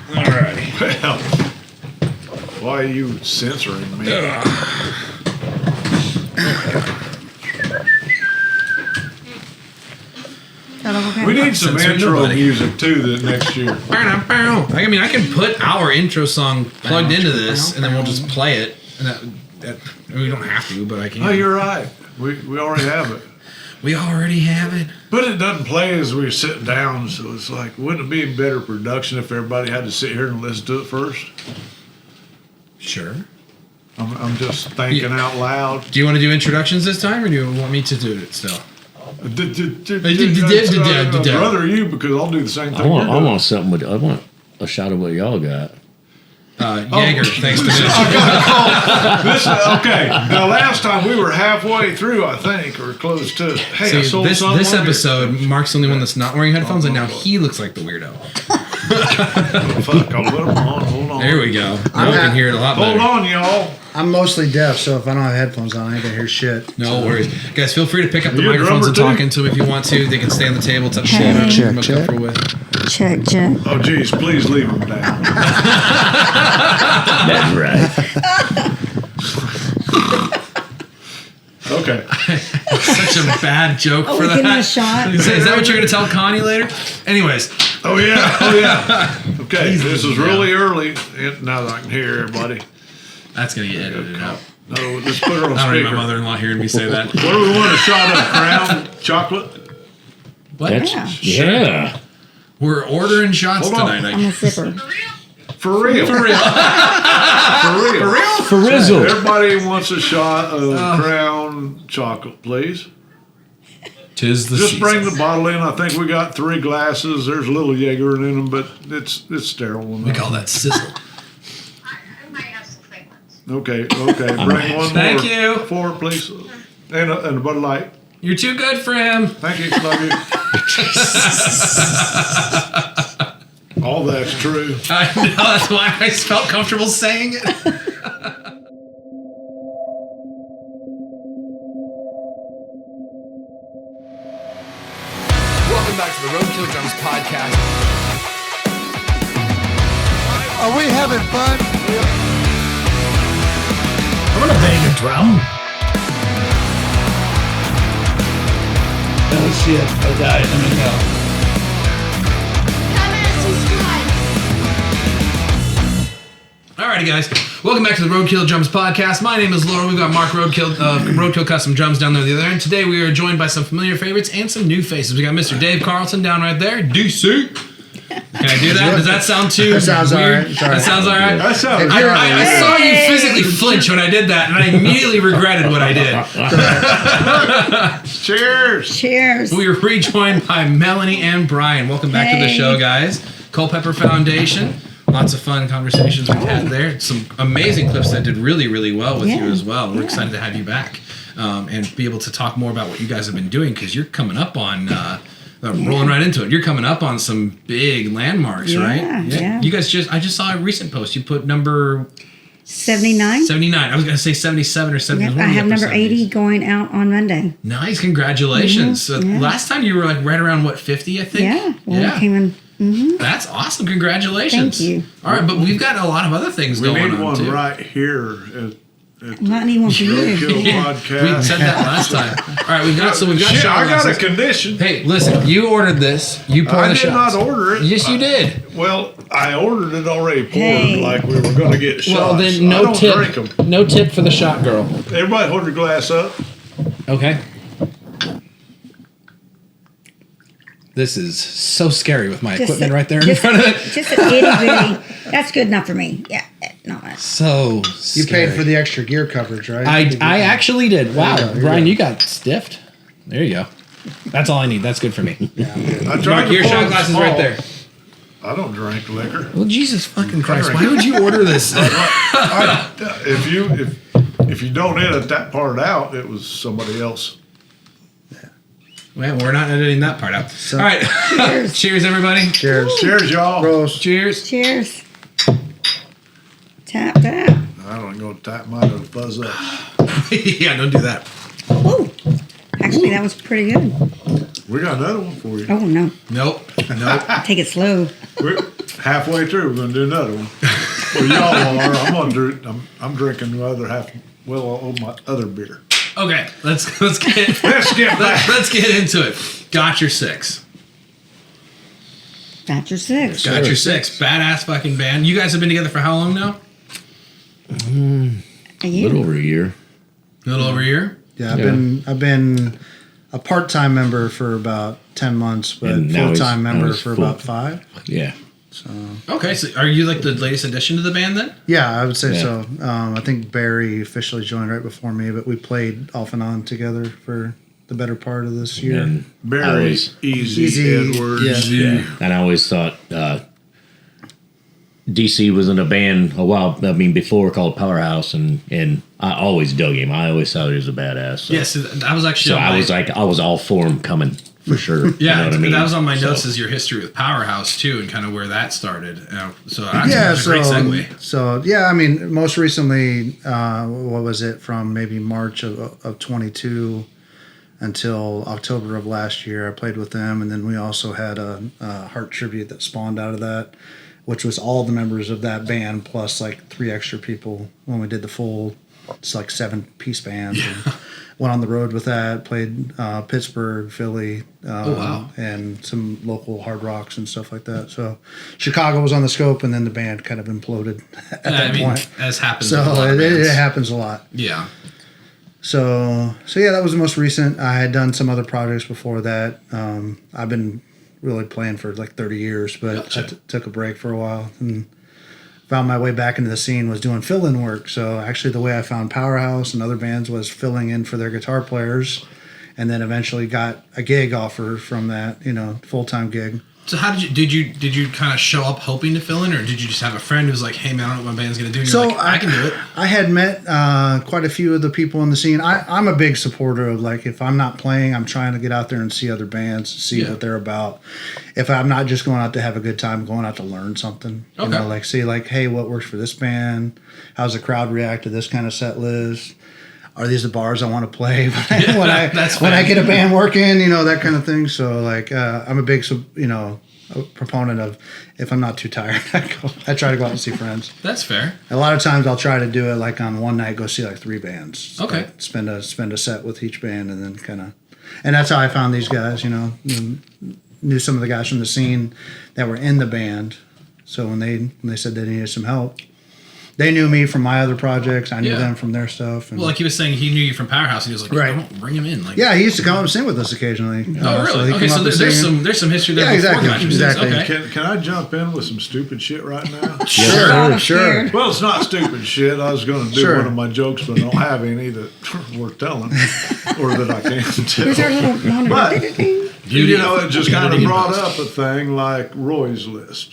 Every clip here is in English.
All righty. Well, why are you censoring me? We need some intro music too next year. I mean, I can put our intro song plugged into this, and then we'll just play it. And we don't have to, but I can. Oh, you're right. We already have it. We already have it. But it doesn't play as we're sitting down, so it's like, wouldn't it be a better production if everybody had to sit here and listen to it first? Sure. I'm just thinking out loud. Do you want to do introductions this time, or do you want me to do it still? I'd rather you, because I'll do the same thing. I want something with. I want a shot of what y'all got. Jaeger, thanks to this. Okay, now last time we were halfway through, I think, or close to. Hey, See, I sold this episode, Mark's the only one that's not wearing headphones, and now he looks like the weirdo. Fuck, I'll put them on. Hold on. There we go. Now we can hear it a lot better. Hold on, y'all. I'm mostly deaf, so if I don't have headphones on, I ain't gonna hear shit. No worries. Guys, feel free to pick up the You a microphones and drummer, talk into them if you want to. They can stay on the table. It's up to you. Check, Whatever you're check. comfortable with. Check. Oh, geez, please leave them down. That's right. Okay. Such a bad joke for we that. give him a shot? Is that what you're going to tell Connie later? Anyways. Oh, yeah. Okay, this is really early. Now that I can hear everybody. That's going to get edited out. No, let's put her on I don't need my speaker. mother-in-law hearing me say that. What do we want? A shot of Crown chocolate? What? Yeah. We're ordering shots Hold on. tonight. I'm a sipper. For real. For real. For real. For Rizzle. Everybody wants a shot of Crown chocolate, please. Tis the Just season. bring the bottle in. I think we got 3 glasses. There's a little Jaeger in them, but it's sterile. We call that sizzle. I might have some fake ones. Okay. Bring one more. Thank you. 4, please. And a Bud Light. You're too good for him. Thank you. Love you. All that's true. I know, that's why I felt comfortable saying it. Welcome back to the Roadkill Drums podcast. Are we having fun? I'm gonna bang a drum. Oh shit! I died. Let me go. Alrighty, guys. Welcome back to the Roadkill Drums podcast. My name is Laura. We've got Mark Roadkill Custom Drums down there the other end. Today we are joined by some familiar favorites and some new faces. We got Mr. Dave Carlton down right there. DC. Can I do that? Does that sound too That sounds weird? all right. It's all right. That sounds all right? That sounds I saw you physically flinch when I did that, and I immediately regretted what I did. Cheers. Cheers. We are rejoined by Melanie and Brian. Welcome back to the show, guys. Culpepper Foundation. Lots of fun conversations we've had there. Some amazing clips that did really, really well with you as well. We're excited to have you back and be able to talk more about what you guys have been doing, because you're coming up on, rolling right into it, you're coming up on some big landmarks, right? Yeah. You guys I just saw a recent post. You put number 79. 79. I was going to say 77 or 71. Yep, I have number 80 going out on Monday. Nice. Congratulations. So last time you were like right around, 50, I think? Yeah. Well, it came in. That's awesome. Congratulations. Thank you. All right, but we've got a lot of other things We going need on, one too. right here at Not anyone for you. Roadkill Yeah. Podcast. We said that last time. All right, we've got Shit, shot I got a glasses. condition. Hey, listen, you ordered this. You pour I the did shots. not order it. Yes, you did. Well, I ordered it already poured, Hey. like we were going to get shots. Well, then I no don't drink them. tip. No tip for the shot girl. Everybody hold your glass up. Okay. This is so scary with my equipment right there in front of it. Just an itty bitty. That's good enough for me. Yeah. No, that's So You scary. paid for the extra gear coverage, right? I actually did. Wow, There you go, Brian, you you got stiffed. There you go. That's all I need. That's good for me. I tried Mark, to your pour shot them glasses small. right there. I don't drink liquor. Well, Jesus fucking Christ! drink Why would you order this? If you don't edit that part out, it was somebody else. Well, we're not editing that part out. So- All right. Cheers. Cheers, everybody. Cheers. Cheers, y'all. Rose. Cheers. cheers. Tap that. I don't go tap mine to buzz up. Yeah, don't do that. Ooh. Actually, that was pretty good. We got another one for you. Oh, no. Nope. Nope. Take it slow. We're halfway through. We're gonna do another one. Well, y'all are. I'm drinking the other half. Well, my other beer. Okay, let's get back. let's get into it. Got your six. Got your six. Got your six. Badass fucking band. You guys have been together for how long now? A A year. little over a year. A little over a year. Yeah, I've been a part-time member for about 10 months, but And now full-time now member he's for full. about 5. Yeah. So Okay, so are you like the latest addition to the band then? yeah, I would say Yeah. so. I think Barry officially joined right before me, but we played off and on together for the better part of this year. And I Barry, always, Easy Edwards. Yeah. and I always thought DC was in a band a while. I mean, before called Powerhouse, and I always dug him. I always thought he was a badass. So. Yes, I was actually. So on I my- was like, I was all for him coming for sure. Yeah, you know what I mean? that was on my notes So- as your history with Powerhouse too, and kind of where that started. So that's Yeah, a great segue. so yeah, I mean, most recently, what was it, from maybe March of 22 until October of last year, I played with them, and then we also had a Heart tribute that spawned out of that, which was all the members of that band plus like 3 extra people when we did the full, it's like 7-piece band. And went on the road with that, played Pittsburgh, Philly, wow. and some local hard rocks and stuff like that. So Chicago was on the scope, and then the band kind of imploded at that point. as happens. So with a lot of it bands. happens a lot. Yeah. So yeah, that was the most recent. I had done some other projects before that. I've been really playing for like 30 years, but Gotcha. I took a break for a while and found my way back into the scene, was doing fill-in work. So actually the way I found Powerhouse and other bands was filling in for their guitar players, and then eventually got a gig offer from that, full-time gig. So how did you kind of show up hoping to fill in, or did you just have a friend who was like, "Hey man, I don't know what my band's gonna do"? And you're like, I can do it. I had met quite a few of the people in the scene. I'm a big supporter of, like, if I'm not playing, I'm trying to get out there and see other bands, see what they're about. If I'm not just going out to have a good time, going out to learn something. Okay. Like see, like, hey, what works for this band? How's the crowd react to this kind of set list? Are these the bars I want to play when I get a band working? That kind of thing. So like, I'm a big a proponent of, if I'm not too tired, I try to go out and see friends. That's fair. A lot of times I'll try to do it like on one night, go see like 3 bands. Okay. Like spend a set with each band, and then kind of, and that's how I found these guys. Knew some of the guys from the scene that were in the band. So when they said they needed some help, they knew me from my other projects. I knew them from their stuff. And Well, like he was saying, he knew you from Powerhouse, and he was like, Right. "I won't bring him in." Like, yeah, he used to come up and sing with us occasionally. Oh, really? he'd Okay, come so up and there's sing. there's some history there. Yeah, before exactly, Got Your Six. exactly. Okay. Can I jump in with some stupid shit right now? Sure. I'm Sure. scared. Well, it's not stupid shit. I was going to do Sure. one of my jokes, but I don't have any that worth telling or that I can Here's our tell. little monitor. But- Ding-ding-ding. It just kind of Beauty brought post. up a thing like Roy's List.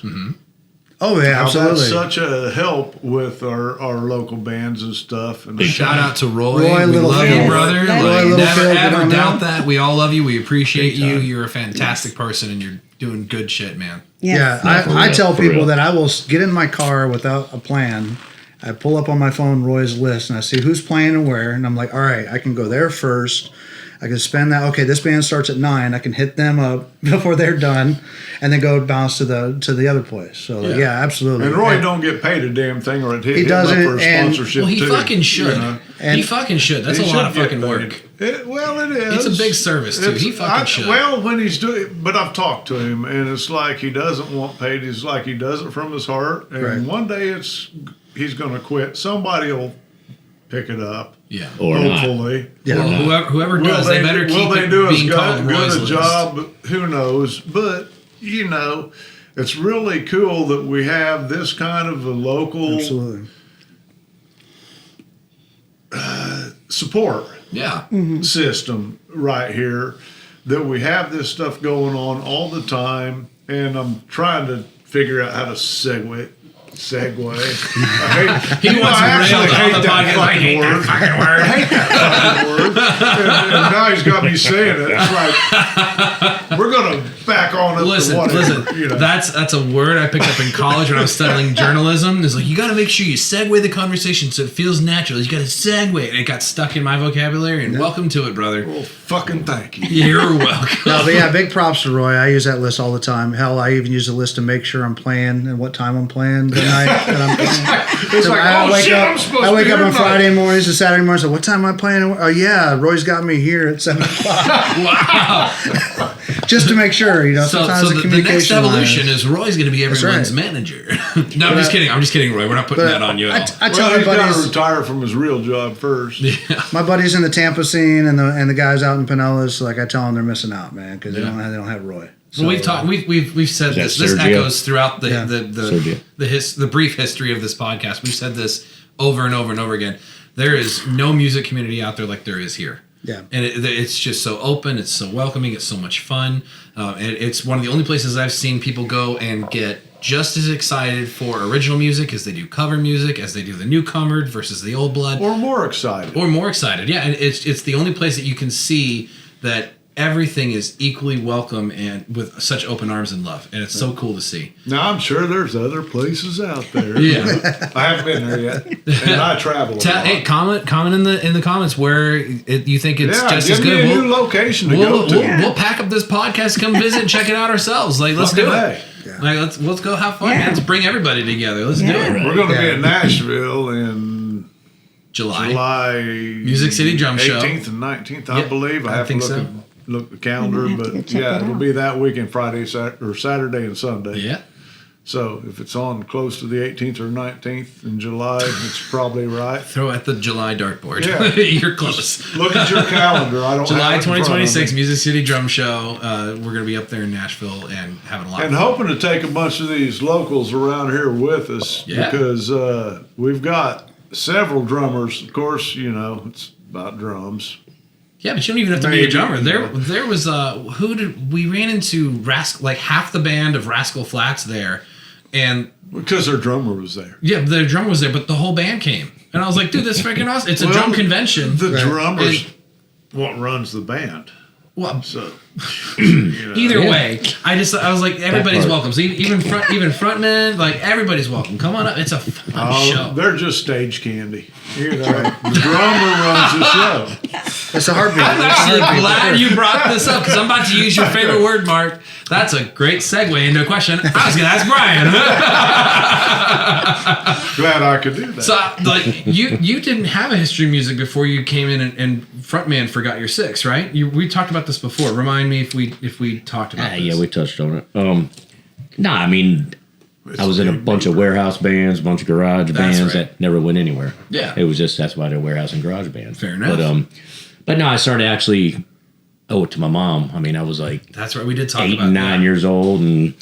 Oh yeah, How absolutely. that's such a help with our local bands and stuff. And Shout out to Roy. Roy We love you, Littlefield. brother. Roy Like, Littlefield, never get ever on doubt that. that. We all love you. We appreciate Big you. time. You're a fantastic person, and you're doing good shit, man. Yeah, Yes. I tell for people real. that I will get in my car without a plan. I pull up on my phone Roy's list and I see who's playing and where, and I'm like, all right, I can go there first. I can spend that. Okay, this band starts at 9. I can hit them up before they're done, and then go bounce to the other place. So yeah, absolutely. And Roy don't get paid a damn thing, or hit him up doesn't, for a and- sponsorship Well, he too. fucking should. you know? And- He fucking should. That's He a lot of should get fucking paid. work. It is. It's a big service, too. He fucking should. Well, when he's doing, but I've talked to him, and it's like he doesn't want paid. It's like he does it from his heart, and Right. one day he's going to quit. Somebody will pick it up. Yeah. Or not. Hopefully. Yeah. Well, whoever does, they better keep will they it do as being called good Roy's a List. job? Who knows? But it's really cool that we have this kind of a local absolutely. support Yeah. system right here. That we have this stuff going on all the time, and I'm trying to figure out how to segue Segue. He wants to rail on the podcast. I hate that fucking word. I hate that fucking word. And now he's got me saying it. It's like, we're going to back on it. Listen, that's a word I picked up in college when I was studying journalism. It's like, you got to make sure you segue the conversation so it feels natural. You got to segue. And it got stuck in my vocabulary, and welcome to it, brother. Well, fucking thank you. You're welcome. No, but yeah, big props to Roy. I use that list all the time. Hell, I even use the list to make sure I'm playing and what time I'm playing the night that I'm playing. It's like, I wake up, I'm supposed I wake to up be on here Friday mornings and Saturday mornings. So what time am I playing? Oh yeah, Roy's got me here at 7 o'clock. Wow. Just to make sure, you know. So Sometimes the next communication evolution lines. is Roy's going to be everyone's right. manager. No, I'm just kidding. I'm just kidding, Roy. We're not putting that on you at all. I tell Well, he's my got to buddies, retire from his real job first. my buddies in the Tampa scene and the guys out in Pinellas, like I tell them they're missing out, man, because they don't have Roy. So we've talked. We've said Is this. that This Sergio? echoes throughout Sergio. the brief history of this podcast. We've said this over and over and over again. There is no music community out there like there is here. Yeah. And it's just so open. It's so welcoming. It's so much fun. And it's one of the only places I've seen people go and get just as excited for original music as they do cover music, as they do the newcomer versus the old blood. Or more excited. Or more excited. Yeah, and it's the only place that you can see that everything is equally welcome and with such open arms and love. And it's so cool to see. Now, I'm sure there's other places out there. Yeah. I haven't been there yet. And I travel a lot. Hey, comment in the comments where you think it's just give as me good. a new location to go to. We'll pack up this podcast, come visit, and check it out ourselves. Like, let's do Fucking it. A. Like, let's go have fun, man. Let's bring everybody together. Let's do it. We're going to be in Nashville in July. Music City Drum Show. 18th and 19th, I Yep, believe. I have to think so. look at the calendar, have to go but check yeah, it it'll out. be that weekend, Friday, or Saturday and Sunday. Yeah. So if it's on close to the 18th or 19th in July, it's probably right. Throw at the July dartboard. Yeah. You're close. Look at your calendar. I don't July have it in front of 2026, me. Music City Drum Show. We're going to be up there in Nashville and having a lot And of fun. hoping to take a bunch of these locals around here with us Yeah. because we've got several drummers. Of course, you know, it's about drums. Yeah, but you don't even have to be a Maybe, drummer. yeah. There was we ran into like half the band of Rascal Flatts there, and Because their drummer was there. yeah, the drummer was there, but the whole band came, and I was like, dude, this is freaking awesome! It's a Well, drum convention. The Right. drummer's what runs the band. Well, So you know. either Yeah. way, I was like, everybody's part. welcome. So even frontmen, like everybody's welcome. Come on up. It's a fun show. They're just stage candy. You know, the drummer runs the show. It's a heartbeat. I'm actually glad you brought this up because I'm about to use your favorite word, Mark. That's a great segue into a question I was going to ask Brian. Glad I could do that. So, like, you didn't have a history of music before you came in and frontman forgot your six, right? We talked about this before. Remind me if we talked about this. Yeah, we touched on it. Nah, I mean, I was in a bunch of warehouse bands, a bunch of garage bands right. that never went anywhere. Yeah. It was just, that's why they're warehouse and garage bands. Fair enough. But no, I started actually owe it to my mom. I mean, I was like That's right. We did talk 8 about and that. 9 years old and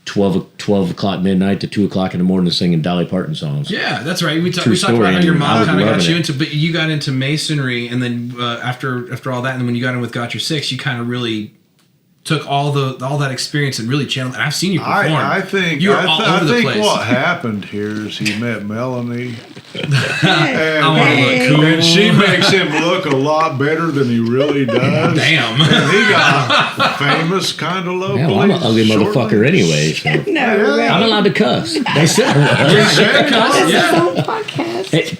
12 o'clock midnight to 2 o'clock in the morning singing Dolly Parton songs. Yeah, that's right. We True talked about how story, your and I mom was kind of got loving you it. into, but you got into masonry, and then after all that, and then when you got in with Got Your Six, you kind of really took all that experience and really channeled. And I've seen you perform. I think you were all over the place. what happened here is he met Melanie, and, I want to look cool. and she makes him look a lot better than he really does. Damn. And he got famous kind of locally. Yeah, well, I'm an ugly shortly. motherfucker anyway. So. No, Yeah. I'm allowed to cuss. They said I was. It's Yeah. its own podcast. Hey,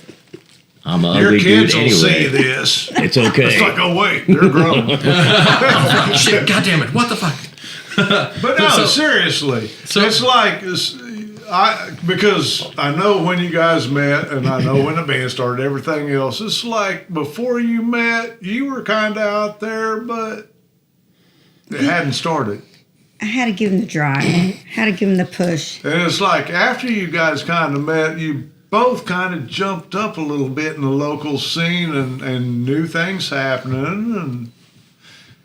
I'm an Your ugly kids dude will see anyway. this. It's okay. It's like, oh wait, they're grown. Shit, God damn it! What the fuck? But no, So- seriously, so- it's like because I know when you guys met, and I know when the band started. Everything else, it's like before you met, you were kind of out there, but it hadn't started. I had to give him the drive. Had to give him the push. And it's like after you guys kind of met, you both kind of jumped up a little bit in the local scene and new things happening. And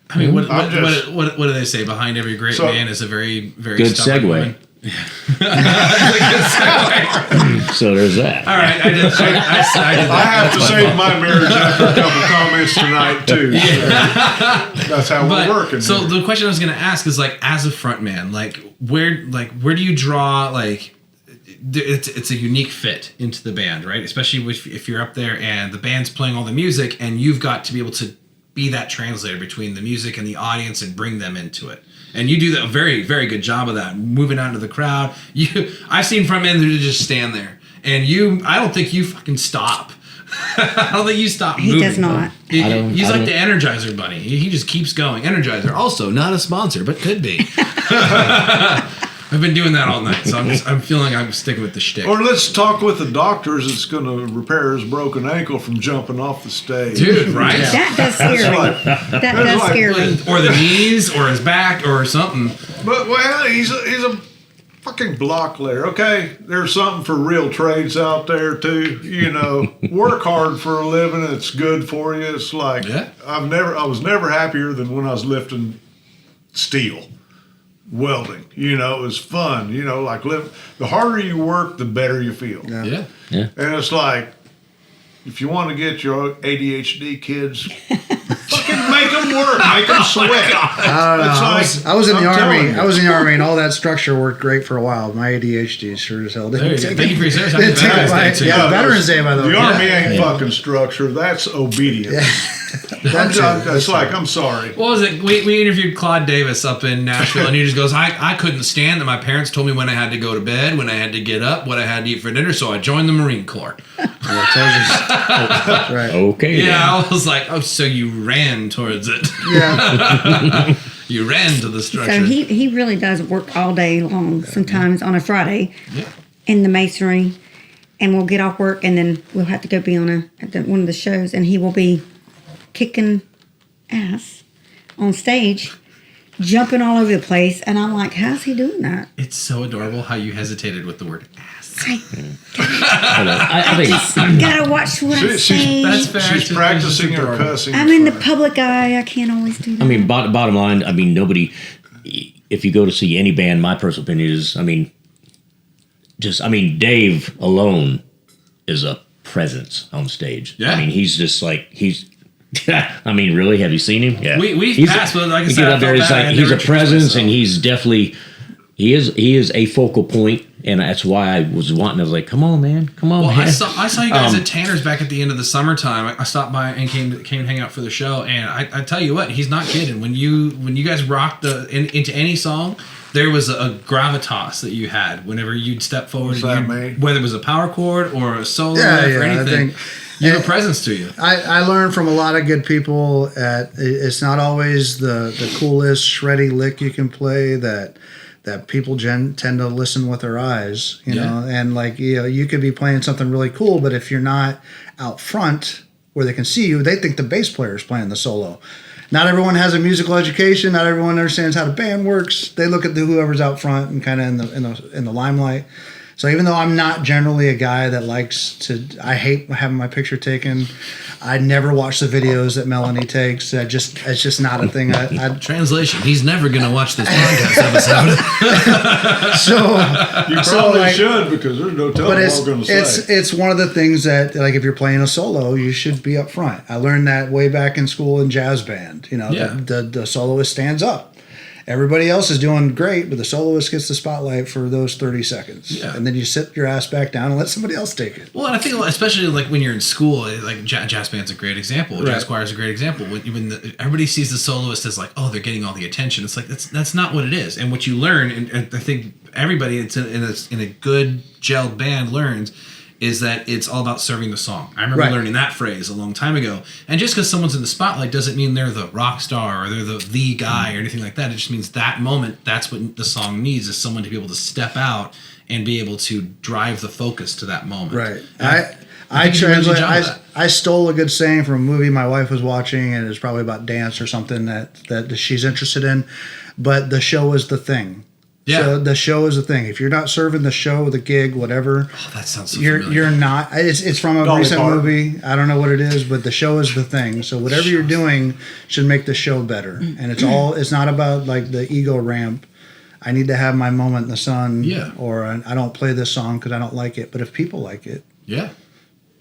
I mean, what I'm just- do they say? Behind every great So- man is a very, very Good stubborn segue. woman. It's a good segue. So there's that. All right, I did that. I have to save my marriage after a couple comments tonight too. So that's how we're working. So here. the question I was going to ask is, like, as a front man, like where do you draw, like, it's a unique fit into the band, right? Especially if you're up there and the band's playing all the music, and you've got to be able to be that translator between the music and the audience and bring them into it. And you do a very, very good job of that, moving out into the crowd. I've seen frontmen who just stand there, and I don't think you fucking stop. I don't think you stop moving. He does not. He's like the Energizer Bunny. He just keeps going. Energizer, also not a sponsor, but could be. I've been doing that all night, so I'm feeling I'm sticking with the shtick. Or let's talk with the doctors that's going to repair his broken ankle from jumping off the stage. Dude, right? Yeah. That does scare me. That does like- scare me. Or the knees, or his back, or something. But, well, he's a fucking block layer. Okay, there's something for real trades out there, too. You know, work hard for a living. It's good for you. It's like, Yeah. I was never happier than when I was lifting steel. Welding, you know, it was fun. You know, like the harder you work, the better you feel. Yeah. And it's like, if you want to get your ADHD kids, fucking make them work, make them sweat. I don't know. I was in the army. I was in the army, and all that structure worked great for a while. My ADHD sure as hell didn't There you go. take Thank you for your service. Happy didn't take Veterans it. Day to you. Yeah, Veterans Day, by the way. The army ain't Yeah. fucking structure. That's obedience. That's it. It's like, I'm sorry. What was it? We interviewed Claude Davis up in Nashville, and he just goes, I couldn't stand that my parents told me when I had to go to bed, when I had to get up, what I had to eat for dinner, so I joined the Marine Corps. That's right. Okay. then. Yeah, I was like, oh, so you ran towards it. Yeah. You ran to the structure. So he really does work all day long, sometimes on a Friday in the masonry. And we'll get off work, and then we'll have to go be on one of the shows, and he will be kicking ass on stage, jumping all over the place. And I'm like, how's he doing that? It's so adorable how you hesitated with the word ass. I think Just gotta watch what I say. That's fair. She's practicing her cussing. I'm in the public eye. I can't always do that. I mean, bottom line, I mean, nobody, if you go to see any band, my personal opinion is, Dave alone is a presence on stage. Yeah. I mean, he's just like, really? Have you seen him? Yeah. We've passed, but like I he said, gets I up there, felt he's bad. I like, had he's to a presence, introduce and myself. he's definitely, he is a focal point, and that's why I was was like, come on, man. Well, man. I saw you guys at Tanner's back at the end of the summertime. I stopped by and came and hang out for the show, and I tell you what, he's not kidding. When you guys rocked into any song, there was a gravitas that you had whenever you'd step forward. What's that mean? Whether it was a power chord or a solo Yeah, riff or yeah, I anything, think- you have a presence to you. I learned from a lot of good people. It's not always the coolest shreddy lick you can play that people tend to listen with their eyes, you know, and like, you know, you could be playing something really cool, but if you're not out front where they can see you, they think the bass player is playing the solo. Not everyone has a musical education. Not everyone understands how the band works. They look at whoever's out front and kind of in the limelight. So even though I'm not generally a guy that likes to, I hate having my picture taken. I never watch the videos that Melanie takes. It's just not a thing. I Translation: he's never gonna watch this podcast episode. so You probably should, because there's no telling but what I'm going to say. it's one of the things that, like, if you're playing a solo, you should be up front. I learned that way back in school in jazz band. You know, the soloist stands up. Everybody else is doing great, but the soloist gets the spotlight for those 30 seconds. Yeah. And then you sit your ass back down and let somebody else take it. Well, and I think especially like when you're in school, like jazz band's a great example. Right. Jazz choir is a great example. When everybody sees the soloist as like, oh, they're getting all the attention. It's like that's not what it is. And what you learn, and I think everybody in a good gelled band learns, is that it's all about serving the song. I remember learning that phrase a long time ago. And just because someone's in the spotlight doesn't mean they're the rock star or they're the guy or anything like that. It just means that moment, that's what the song needs, is someone to be able to step out and be able to drive the focus to that moment. Right. And I think you did a really good job of that. I stole a good saying from a movie my wife was watching, and it's probably about dance or something that she's interested in. But the show is the thing. Yeah. So the show is the thing. If you're not serving the show, the gig, whatever, Oh, that sounds so you're familiar. not. It's from a Dolly recent Parton. movie. I don't know what it is, but the show is the thing. So whatever you're doing should make the show better. And it's not about like the ego ramp. I need to have my moment in the sun. Yeah. Or I don't play this song because I don't like it. But if people like it, Yeah.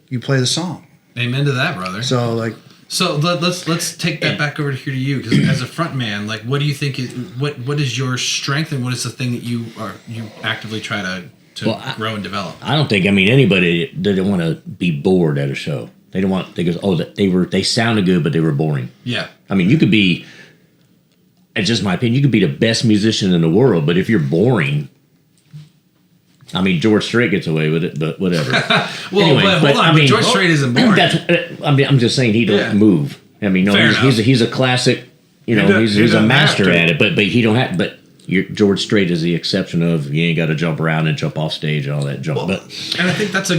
you play the song. Amen to that, brother. So like, So let's take that back over here to you, because as a front man, like, what do you think is what is your strength, and what is the thing that you actively try to grow and develop. I don't think. I mean, anybody didn't want to be bored at a show. They don't want. They goes, oh, they sounded good, but they were boring. Yeah. I mean, you could be. It's just my opinion. You could be the best musician in the world, but if you're boring. I mean, George Strait gets away with it, but whatever. Well, anyway, but hold on. But George Strait isn't boring. I'm just saying he don't move. I mean, no, he's a classic. You know, he's a master at it, but he don't have. But George Strait is the exception of you ain't got to jump around and jump off stage and all that jump. Well, and I think that's a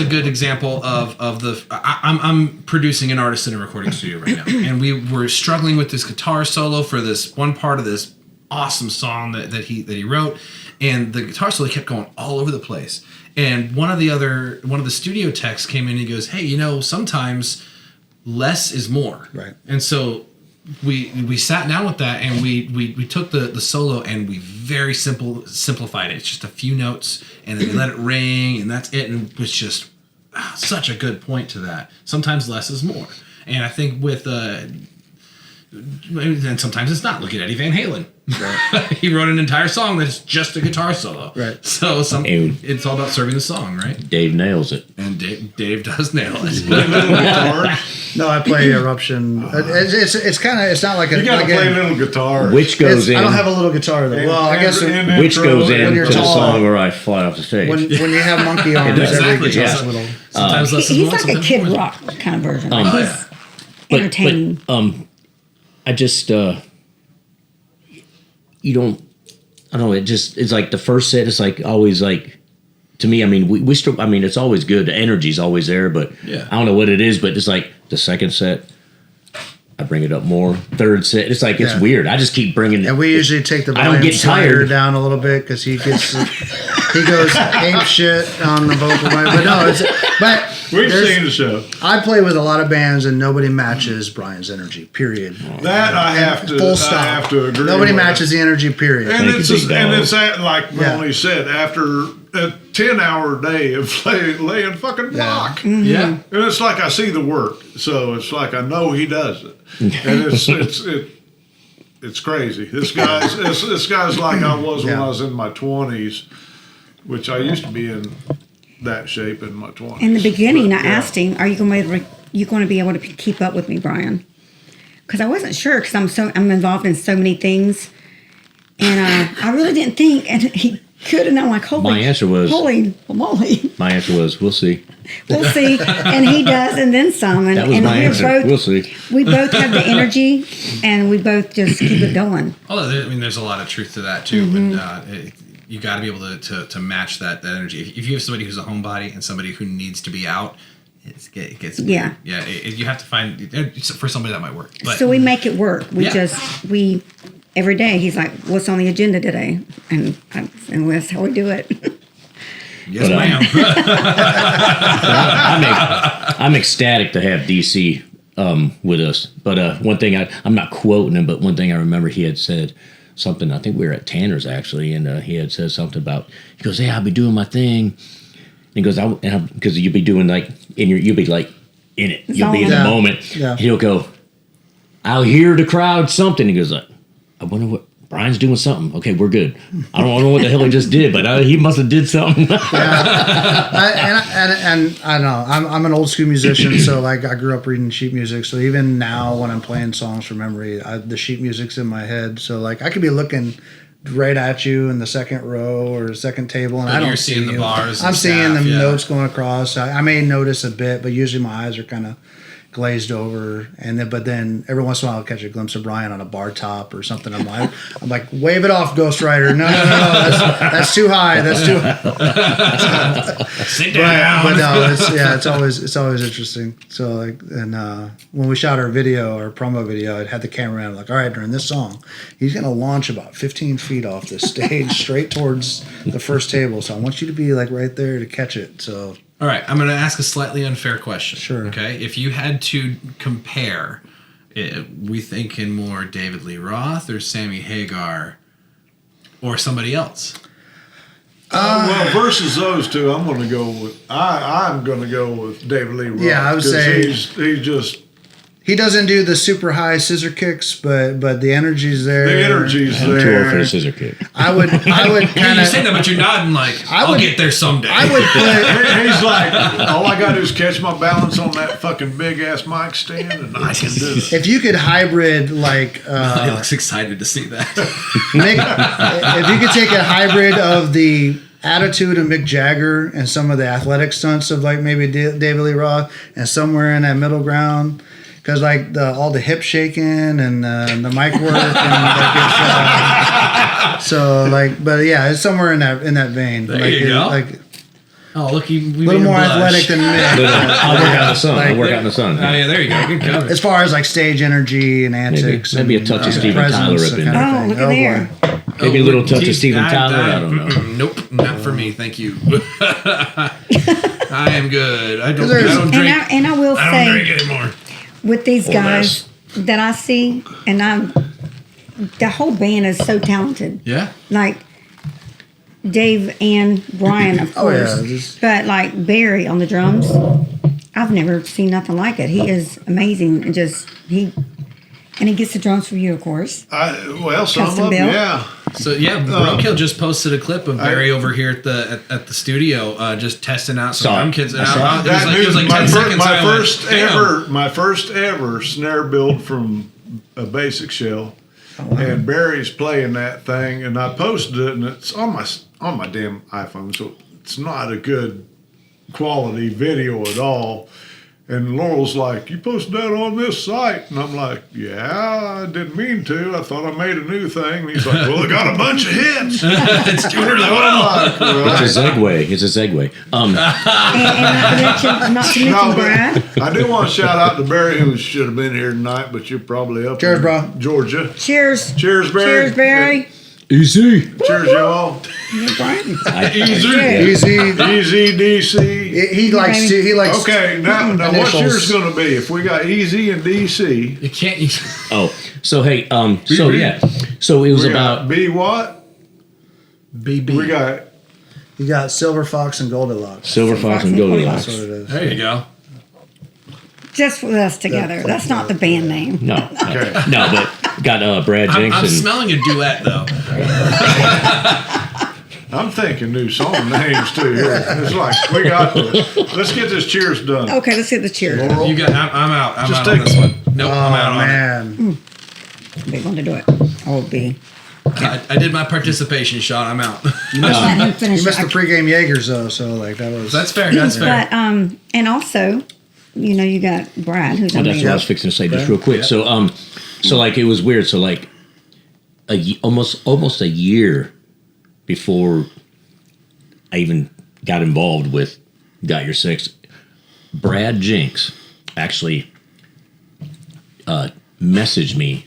good example of the. I'm producing an artist in a recording studio right now, and we were struggling with this guitar solo for this one part of this awesome song that he wrote. And the guitar solo kept going all over the place. And one of the studio techs came in and he goes, hey, you know, sometimes less is more. Right. And so we sat down with that and we took the solo and we very simplified it. It's just a few notes and then we let it ring and that's it. And it was just such a good point to that. Sometimes less is more. And I think with and sometimes it's not. Look at Eddie Van Halen. Right. He wrote an entire song that's just a guitar solo. Right. So it's all about serving the song, right? Dave nails it. And Dave does nail it. No, I play Eruption. It's kind of, it's not like a. You got to play a little guitar. Which goes in. I don't have a little guitar though. Well, I guess which goes in you're to the tall, song where I fly off the stage. when you have monkey arms, Exactly, every guitar's yeah. a little. Sometimes less is He's more. like a Kid Rock kind of version. He's entertaining. I just you don't. I don't know. It's like the first set. It's like always like. To me, I mean, we still. I mean, it's always good. The energy's always there, but Yeah. I don't know what it is. But it's like the second set, I bring it up more. Third set, it's like it's weird. I just keep bringing. And we usually take the I don't volume get slider tired. down a little bit because he goes ape shit on the vocal line. But no, We've seen the show. I play with a lot of bands and nobody matches Brian's energy. Period. That I have to. Full stop. I have to agree. Nobody with matches the energy. Period. And Thank it's you, big dog. like Melanie said, after a 10-hour day of laying fucking block. Yeah. And it's like I see the work, so it's like I know he does it, and it's crazy. This guy's like I was when I was in my 20s, which I used to be in that shape in my 20s. In the beginning, But, I asked him, "Are you going to be able to keep up with me, Brian?" Because I wasn't sure because I'm involved in so many things, and I really didn't think, and he could, and I'm like, holy moly. My answer was, we'll see. We'll see, and he does, and then some, and, That was and my we're answer. both. We'll see. We both have the energy, and we both just keep it going. Although, I mean, there's a lot of truth to that too. But you got to be able to match that energy. If you have somebody who's a homebody and somebody who needs to be out, it gets Yeah. You have to find for somebody that might work. But So we make it work. Yeah. We every day. He's like, "What's on the agenda today?" And that's how we do it. yes, But, ma'am. I'm ecstatic to have DC with us. But one thing I'm not quoting him, but one thing I remember he had said something. I think we were at Tanner's actually, and he had said something about. He goes, "Hey, I'll be doing my thing." And he goes, "Because you'll be doing like you'll be like in it. You'll be in the moment." Yeah. He'll go, "I'll hear the crowd something." He goes, "I wonder what." Brian's doing something. Okay, we're good. I don't know what the hell he just did, but he must have did something. And I know I'm an old school musician, so like I grew up reading sheet music. So even now when I'm playing songs from memory, the sheet music's in my head. So like I could be looking right at you in the second row or the second table, and But I don't you're see seeing the you. bars and I'm seeing stuff, the yeah. notes going across. I may notice a bit, but usually my eyes are kind of glazed over, but then every once in a while I'll catch a glimpse of Brian on a bar top or something. I'm like, wave it off, Ghost Rider. No, that's too high. That's too high. Sit down. But no, it's always interesting. So like, and when we shot our promo video, I'd had the camera around, like, all right, during this song, he's gonna launch about 15 feet off the stage straight towards the first table. So I want you to be like right there to catch it. So. All right, I'm going to ask a slightly unfair question. Sure. Okay, if you had to compare, we thinking more David Lee Roth or Sammy Hagar or somebody else? Well, versus those two, I'm going to go with David Lee Roth. Yeah, I would say he's just He doesn't do the super high scissor kicks, but the energy's there. The energy's I'm too old for there. the scissor kick. I would kind You of. say that, but you're nodding like, I'll get there someday. I would put. He's like, all I got to do is catch my balance on that fucking big ass mic stand, and I can do it. If you could hybrid like He looks excited to see that. if you could take a hybrid of the attitude of Mick Jagger and some of the athletic stunts of like maybe David Lee Roth, and somewhere in that middle ground, because like all the hip shaking and the mic work and like so like, but yeah, it's somewhere in that vein. There like, you go. Like Oh, look, we a little more athletic than Mick. I'll work out in the sun. I'll work out in the sun. Oh, yeah, there you go. Good cover. As far as like stage energy and antics, Maybe a and, touch of Steven Tyler presence up in and there. kind of Oh, thing. look at there. boy. Maybe a little touch of Geez, Steven Tyler. I don't know. Nope, not for me. Thank you. I am good. I don't drink. And I will I don't drink say, anymore. with these Or guys that I see, and the whole band is so talented. Yeah. Like Dave and Brian, of Oh, yeah, course. just- But like Barry on the drums, I've never seen nothing like it. He is amazing, and he gets the drums for you, of course. Some Custom of them, built? yeah. So yeah, Roadkill just posted a clip of Barry over here at the studio, just testing out some Saw it. drum kits. And I saw it. it was like 10 seconds. my I went, first "Damn." my first ever snare build from a basic shell, and Barry's playing that thing, and I posted it, and it's on my damn iPhone, so it's not a good quality video at all. And Laurel's like, "You posted that on this site?" And I'm like, "Yeah, I didn't mean to. I thought I made a new thing." And he's like, "Well, it got a bunch of hits." It's doing really well. I'm like, "Well, It's a segue. It's a segue. And not to mention no, Brad. but I do want to shout out to Barry, who should have been here tonight, but you're probably up Cheers, in bro. Georgia. Cheers. Cheers, Barry. Cheers, Barry. Easy. Cheers, y'all. Brian. Easy DC. He likes to. He likes. Okay, now what's Initials. yours going to be? If we got Easy and DC, You can't. Oh, so hey, so yeah, so it was we about got B what? BB. We got You got Silver Fox and Goldilocks. Silver Fox and Goldilocks. That's what it is. There you go. Just with us together. That's not the band name. No, okay. no, but got Brad Jenks I'm and smelling a duet though. I'm thinking new song names too. Here, it's like we got this. Let's get this cheers done. Okay, let's get the cheers. Laurel, You got. I'm out. I'm Just out on take- this one. Nope. I'm out Oh on it. man, Big one to do it. I will be. I did my participation shot. I'm out. Let him finish. you missed the it. pregame Jaegers though, so like that was. That's fair. That's fair. But and also, you got Brad, who's oh, that's what I amazing. was fixing to say just real quick. Yeah. So like it was weird. So like almost a year before I even got involved with Got Your Six, Brad Jenks actually messaged me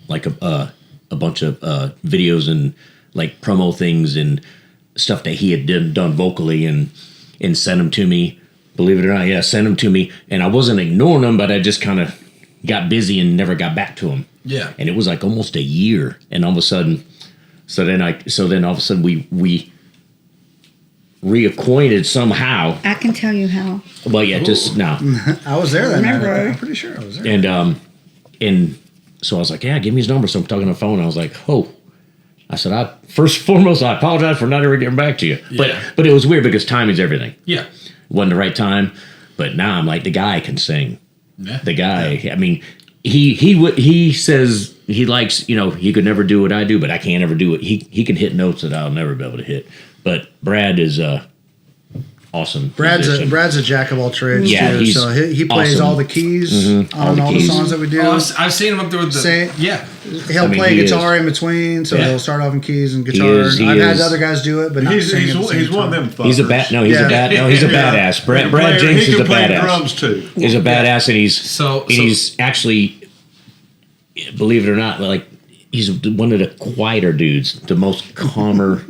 like a bunch of videos and like promo things and stuff that he had done vocally and sent them to me. Believe it or not, yeah, sent them to me. And I wasn't ignoring them, but I just kind of got busy and never got back to them. Yeah. And it was like almost a year. And all of a sudden, so then all of a sudden we reacquainted somehow. I can tell you how. Well, yeah, just no. I was there that night. Remember? I'm pretty sure I was there. And so I was like, yeah, give me his number. So I'm talking on the phone. I was like, oh. I said, first and foremost, I apologize for not ever getting back to you. Yeah. But it was weird because timing's everything. Yeah. Wasn't the right time. But now I'm like, the guy can sing. Yeah. The guy, I mean, he says he likes, he could never do what I do, but I can't ever do it. He can hit notes that I'll never be able to hit. But Brad is awesome. Brad's musician. a jack of all trades Yeah, too. he's So he plays awesome. all the keys All on the all keys. the songs that we do. Oh, I've seen him up there with the. Say- Yeah. He'll play he guitar in between, so Yeah. he'll start off in keys and guitar. He I've had is. other guys do it, but not He's sing at the same one of time. them. Fuckers. He's a badass. Brad Jenks He is can a play badass. drums too. He's a badass, and So he's actually, believe it or not, like he's one of the quieter dudes, the most calmer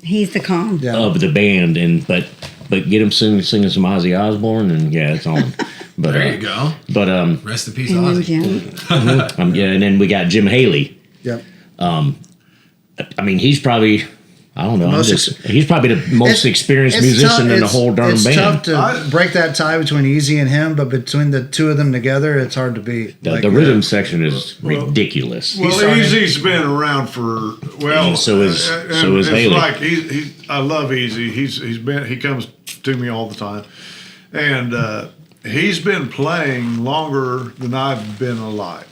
He's the calm. Yeah. of the band, and but get him singing some Ozzy Osbourne, and yeah, it's on. But there you go. But Rest in peace, And then Ozzy. Jim. yeah, and then we got Jim Haley. Yep. I mean, he's probably I don't know. Most He's probably the most experienced It's musician tough- in the whole darn it's band. tough to break that tie between Easy and him, but between the two of them together, it's hard to beat. The rhythm section is ridiculous. Well, started- Easy's been around for And so is it's Haley. like I love Easy. He comes to me all the time, and he's been playing longer than I've been alive,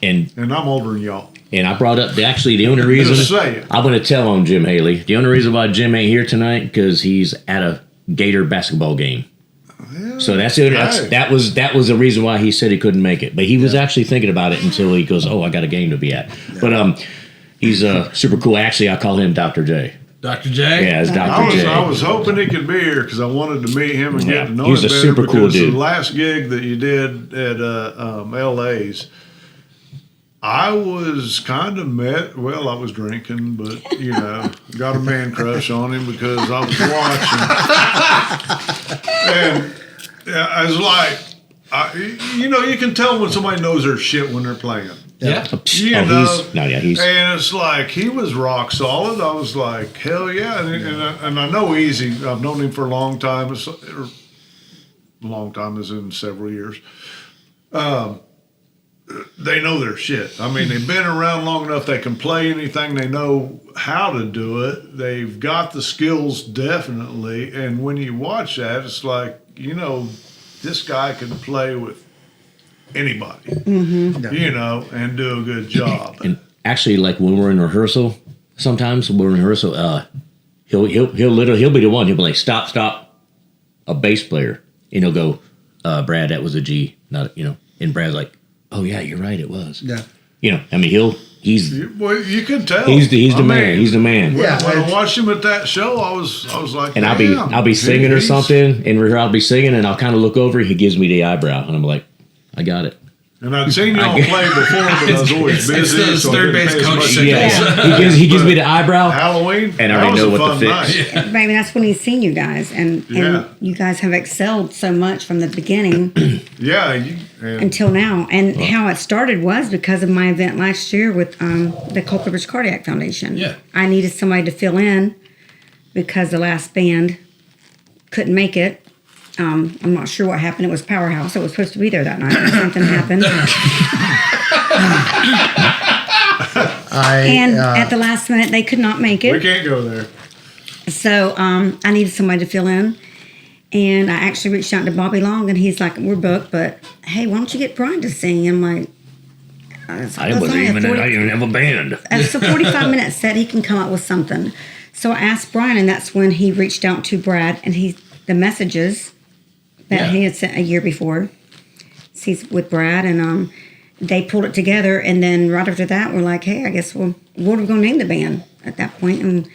And I'm older than y'all. And I brought up the only reason Just say it. I'm going to tell on Jim Haley. The only reason why Jim ain't here tonight because he's at a Gator basketball game. So that was the reason why he said he couldn't make it. But he was actually thinking about it until he goes, "Oh, I got a game to be at." Yeah. But he's super cool. Actually, I call him Dr. J. Dr. J? Yeah, it's Dr. J. I was hoping he could be here because I wanted to meet him and get to know he's him a better. super cool because dude. The last gig that you did at LA's, I was kind of I was drinking, but, got a man crush on him because I was watching. And I was like, you can tell when somebody knows their shit when they're playing. Yeah. And it's like, he was rock solid. I was like, hell yeah. And I know Easy. I've known him for a long time. Long time is in several years. They know their shit. I mean, they've been around long enough. They can play anything. They know how to do it. They've got the skills, definitely. And when you watch that, it's like, this guy can play with anybody, and do a good job. And actually, like when we're in rehearsal, sometimes when we're in rehearsal, he'll be the one. He'll be like, stop, a bass player, and he'll go, Brad, that was a G, not And Brad's like, oh yeah, you're right, it was. Yeah. I mean, he's Well, you can tell. he's the man. He's the man. When I watched him at that show, I was like, And I'll be singing or something, and I'll be singing, and I'll kind of look over. He gives me the eyebrow, and I'm like, I got it. And I'd seen y'all play before, but I was always busy. It's those third base coach signals. Yeah, he gives me the eyebrow. Halloween, And I already know what to fix. Night. Maybe that's when he's seen you guys, and you guys have excelled so much from the beginning until now. And how it started was because of my event last year with the Culpepper Cardiac Foundation. Yeah. I needed somebody to fill in because the last band couldn't make it. I'm not sure what happened. It was Powerhouse. I was supposed to be there that night, but something happened. At the last minute, they could not make it. We can't go there. So I needed somebody to fill in. And I actually reached out to Bobby Long, and he's like, we're booked, but hey, why don't you get Brian to sing? I'm like, I didn't even have a band. it's a 45-minute set. He can come up with something. So I asked Brian, and that's when he reached out to Brad, and the messages that he had sent a year before. He's with Brad, and they pulled it together. And then right after that, we're like, hey, I guess what are we going to name the band at that point? And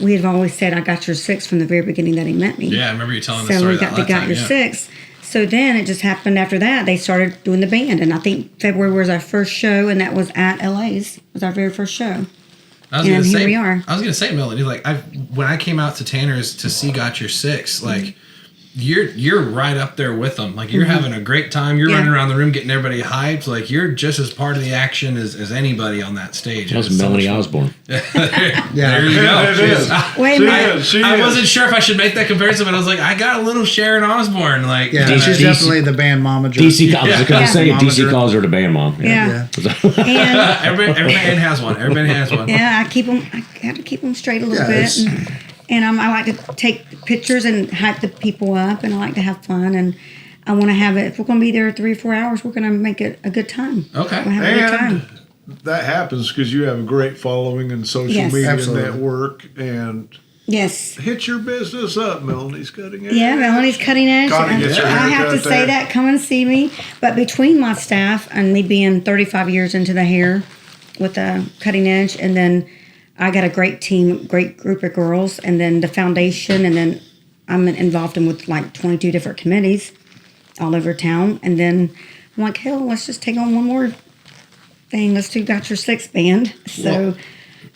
we had always said, I got your six from the very beginning that he met me. Yeah, I remember you telling the so story we got that got your six. So then it just happened after that. They started doing the band. And I think February was our first show, and that was at LA's. It was our very first show. Here we are. I was gonna say, Melanie, like when I came out to Tanner's to see Got Your Six, like you're right up there with them. Like you're having a great time. You're running around the room getting everybody hyped. Like you're just as part of the action as anybody on that stage. That was Melanie Osborne. There you go. It is. Wait a minute. I wasn't sure if I should make that comparison, but I was like, I got a little Sharon Osbourne. Like, she's definitely the band momager. DC, I was going to say, DC calls her the band mom. Yeah. every band has one. Every band has one. Yeah, I have to keep them straight a little bit. And I like to take pictures and hype the people up, and I like to have fun. And I want to have it. If we're going to be there 3 or 4 hours, we're going to make it a good time. Okay. We'll have a good time. That happens because you have a great following and social media network, and hit your business up. Melanie's Cutting Edge. Yeah, Melanie's Cutting Edge. I have to say that. Come and see me. But between my staff and me being 35 years into the hair with Cutting Edge, and then I got a great team, great group of girls, and then the foundation, and then I'm involved with like 22 different committees all over town. And then I'm like, hell, let's just take on one more thing. Let's do Got Your Six band. So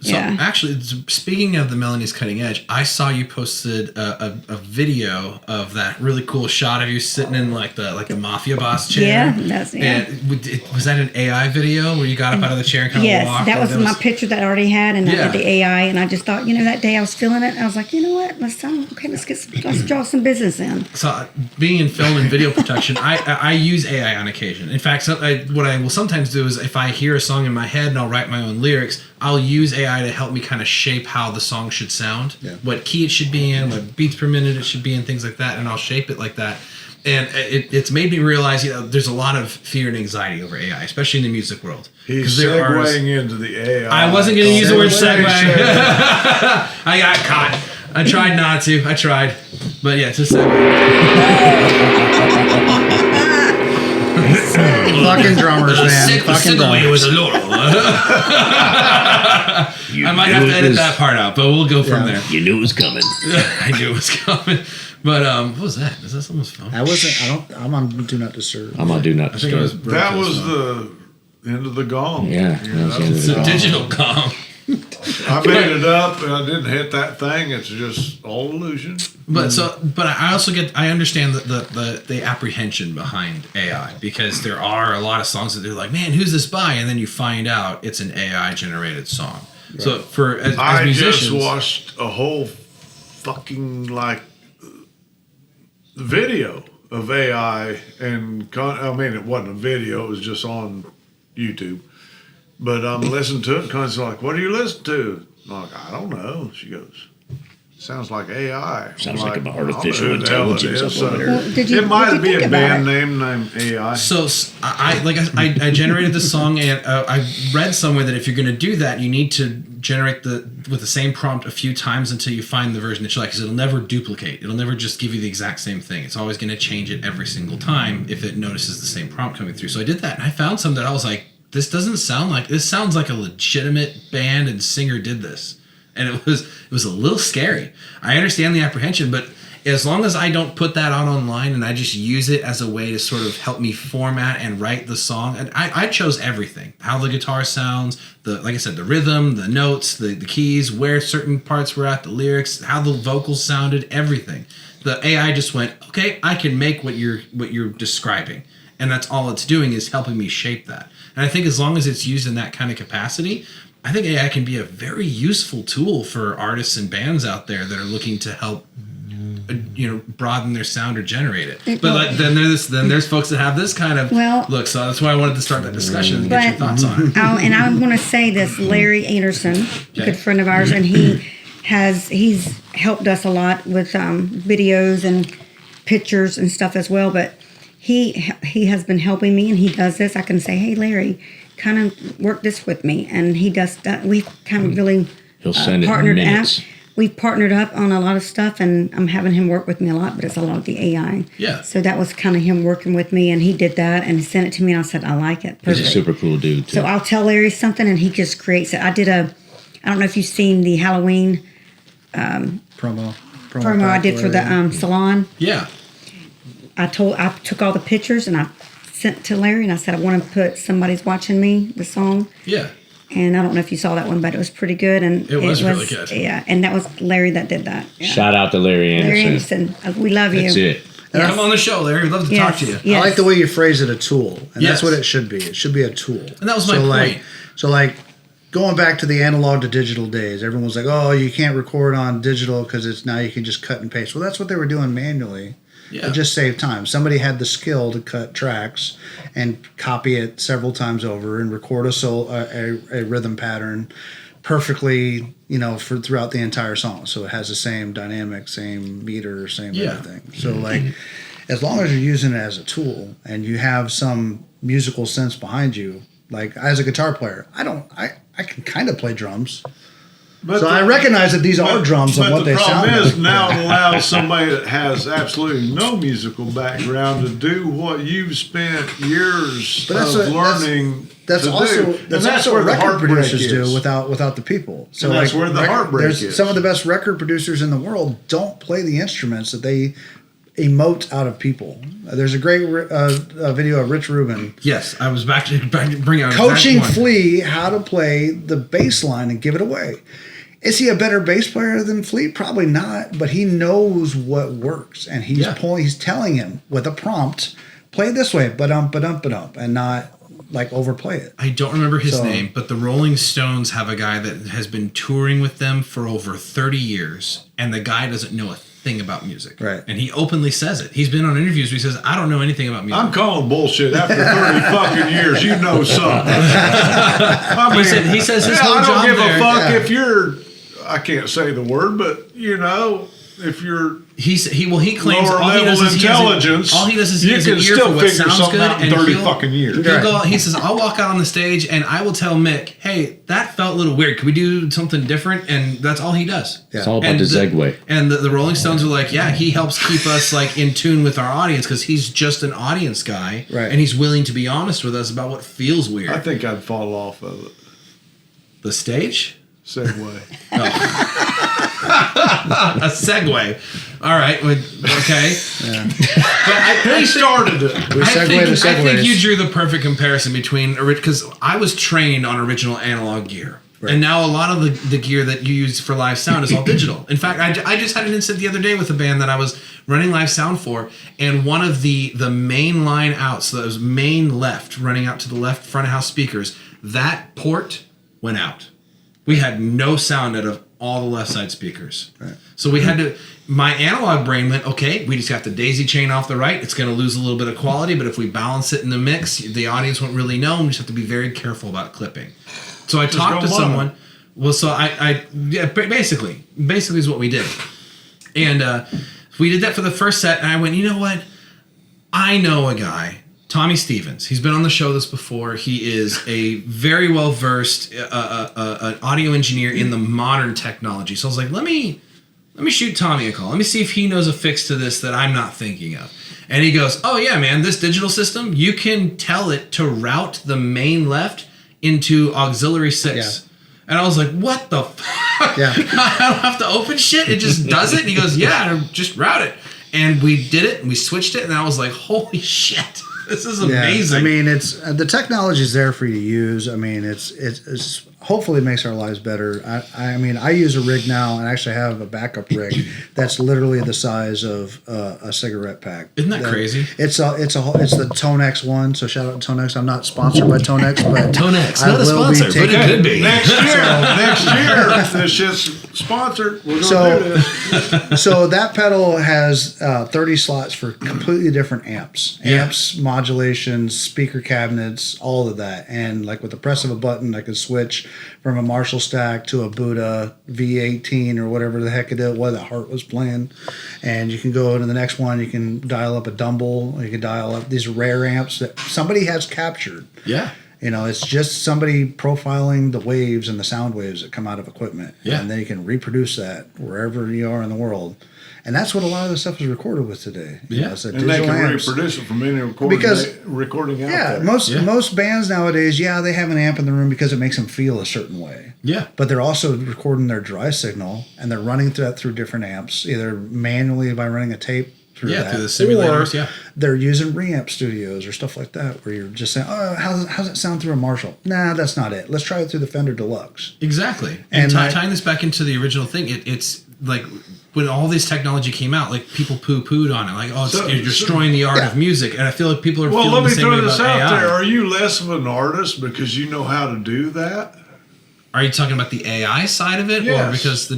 So actually, speaking of the Melanie's Cutting Edge, I saw you posted a video of that really cool shot of you sitting in like the mafia boss chair. Yeah, that's And was that an AI video where you got up out of the chair and kind of walked? Yes, that was my picture that I already had, and I Yeah. did the AI, and I just thought, that day I was feeling it. I was like, you know what? Let's draw some business in. So being in film and video production, I use AI on occasion. In fact, what I will sometimes do is if I hear a song in my head and I'll write my own lyrics, I'll use AI to help me kind of shape how the song should sound, what key it should be in, what beats per minute it should be in, things like that, and I'll shape it like that. And it's made me realize, there's a lot of fear and anxiety over AI, especially in the music world. He's segueing into the AI. I wasn't going to use the word segue. I got caught. I tried not to. I tried. But yeah, it's a segue. Fucking drummers, man. Fucking drummers. Was a laurel. I might have to edit that part out, but we'll go from there. You knew it was coming. I knew it was coming. But what was that? Is that someone's phone? I'm on Do Not Disturb. I'm on Do Not Disturb. That was the end of the gong. Yeah, that was the end of It's the a gong. digital gong. I made it up and I didn't hit that thing. It's just all illusion. But I also I understand the apprehension behind AI, because there are a lot of songs that they're like, man, who's this by? And then you find out it's an AI generated song. Right. So as musicians, just watched a whole fucking video of AI, and it wasn't a video, it was just on YouTube. But I'm listening to it, and Connie's like, what do you listen to? I'm like, I don't know. She goes, sounds like AI. Sounds I'm like an I don't artificial know who the hell it intelligence is. up over there. Well, It might be a band name named AI. So I generated the song, and I read somewhere that if you're going to do that, you need to generate with the same prompt a few times until you find the version that you like, because it'll never duplicate. It'll never just give you the exact same thing. It's always going to change it every single time if it notices the same prompt coming through. So I did that, and I found some that I was like, this sounds like a legitimate band and singer did this. And it was a little scary. I understand the apprehension, but as long as I don't put that out online and I just use it as a way to sort of help me format and write the song, and I chose everything. How the guitar sounds, like I said, the rhythm, the notes, the keys, where certain parts were at, the lyrics, how the vocals sounded, everything. The AI just went, okay, I can make what you're describing. And that's all it's doing, is helping me shape that. And I think as long as it's used in that kind of capacity, I think AI can be a very useful tool for artists and bands out there that are looking to help, broaden their sound or generate it. But then there's folks that have this kind of look. So that's why I wanted to start that discussion and get your thoughts on it. And I want to say this: Larry Anderson, a good friend of ours, and he's helped us a lot with videos and pictures and stuff as well. But he has been helping me, and he does this. I can say, hey, Larry, kind of work this with me, and he does that. We've kind of really He'll send partnered it in minutes. We've partnered up on a lot of stuff, and I'm having him work with me a lot, but it's a lot of the AI. Yeah. So that was kind of him working with me, and he did that and sent it to me, and I said, I like it. Perfect. He's a super cool dude, too. So I'll tell Larry something, and he just creates it. I don't know if you've seen the Halloween promo I did for the salon. Yeah. I took all the pictures and I sent to Larry, and I said, I want to put Somebody's Watching Me, the song. Yeah. And I don't know if you saw that one, but it was pretty good. And it was really good. Yeah, and that was Larry that did that. Yeah. Shout out to Larry Anderson. Larry Anderson, we love you. That's it. Yes. Come on the show, Larry. We'd love to talk to you. Yes. I like the way you phrase it, a tool. And Yes. that's what it should be. It should be a tool. And that was my point. So going back to the analog to digital days, everyone's like, oh, you can't record on digital because it's now you can just cut and paste. Well, that's what they were doing manually. Yeah. To just save time. Somebody had the skill to cut tracks and copy it several times over and record a rhythm pattern perfectly, for throughout the entire song. So it has the same dynamic, same meter, same everything. So as long as you're using it as a tool and you have some musical sense behind you, like as a guitar player, I can kind of play drums. But I recognize that these are drums and what they sound like. But the problem is now it allows somebody that has absolutely no musical background to do what you've spent years learning. That's to also do. that's And also where what the record heartbreak producers is. do without the people. So And that's where the heartbreak is. Some of the best record producers in the world don't play the instruments that they emotes out of people. There's a great video of Rich Rubin Yes, I was back to bring out coaching exact one. Flea how to play the bass line and give it away. Is he a better bass player than Flea? Probably not, but he knows what works, and he's he's telling him with a prompt, play this way, ba-dum, and not like overplay it. I don't remember his name, but the Rolling Stones have a guy that has been touring with them for over 30 years, and the guy doesn't know a thing about music. Right. And he openly says it. He's been on interviews where he says, I don't know anything about music. I'm calling bullshit. After 30 fucking years, you know something. I mean, he says his yeah, whole I don't job give there. a fuck if you're, I can't say the word, but you know, if you're He claims lower all he level does is intelligence, all he does is you he has an can ear still for what figure sounds something good, out in and 30 he'll- fucking years. He'll go out, he says, I'll walk out on the stage and I will tell Mick, hey, that felt a little weird. Can we do something different? And that's all he does. It's all about And the segue. And the Rolling Stones are like, yeah, he helps keep us like in tune with our audience because he's just an audience guy, Right. and he's willing to be honest with us about what feels weird. I think I'd fall off of it. The stage? Segue. A segue. All right. Okay. But He started it. I think segues. you drew the perfect comparison between because I was trained on original analog gear. Right. And now a lot of the gear that you use for live sound is all digital. In fact, I just had an incident the other day with a band that I was running live sound for, and one of the main line outs, so that was main left, running out to the left front of house speakers, that port went out. We had no sound out of all the left side speakers. Right. So we had to, my analog brain went, okay, we just have to daisy chain off the right. It's going to lose a little bit of quality, but if we balance it in the mix, the audience won't really know, and we just have to be very careful about clipping. So I talked to someone. Well, so basically is what we did. And we did that for the first set, and I went, you know what? I know a guy, Tommy Stevens. He's been on the show this before. He is a very well-versed an audio engineer in the modern technology. So I was like, let me shoot Tommy a call. Let me see if he knows a fix to this that I'm not thinking of. And he goes, oh, yeah, man, this digital system, you can tell it to route the main left into auxiliary 6. Yeah. And I was like, what the fuck? Yeah. I don't have to open shit. It just does it. And he goes, yeah, just route it. And we did it, and we switched it, and I was like, holy shit. This is amazing. I mean, it's the technology is there for you to use. I mean, it's hopefully makes our lives better. I mean, I use a rig now, and I actually have a backup rig that's literally the size of a cigarette pack. Isn't that crazy? It's the Tonex one. So shout out to Tonex. I'm not sponsored by Tonex, but Tonex, not a sponsor, but it could be. Next year, if this shit's sponsored, we're going to do this. So that pedal has 30 slots for completely different amps. Amps, modulations, speaker cabinets, all of that. And like with the press of a button, I could switch from a Marshall stack to a Buddha V18 or whatever the heck it is, what the Hart was playing. And you can go into the next one, you can dial up a Dumble, or you can dial up these rare amps that somebody has captured. Yeah. You know, it's just somebody profiling the waves and the sound waves that come out of equipment. Yeah. And then you can reproduce that wherever you are in the world. And that's what a lot of the stuff is recorded with today. Yeah. Know, it's And they can reproduce it from any recording out there. Most bands nowadays, they have an amp in the room because it makes them feel a certain way. Yeah. But they're also recording their dry signal, and they're running that through different amps, either manually by running a tape through that, through the simulators, or they're using reamp studios or stuff like that, where you're just saying, oh, how's it sound through a Marshall? Nah, that's not it. Let's try it through the Fender Deluxe. Exactly. And tying this back into the original thing, it's like when all this technology came out, like people poo-pooed on it, like, oh, you're destroying the art of music, and I feel like people are feeling the same way about AI. Well, let me throw this out there. Are you less of an artist because you know how to do that? Are you talking about the AI side of it, yes. or because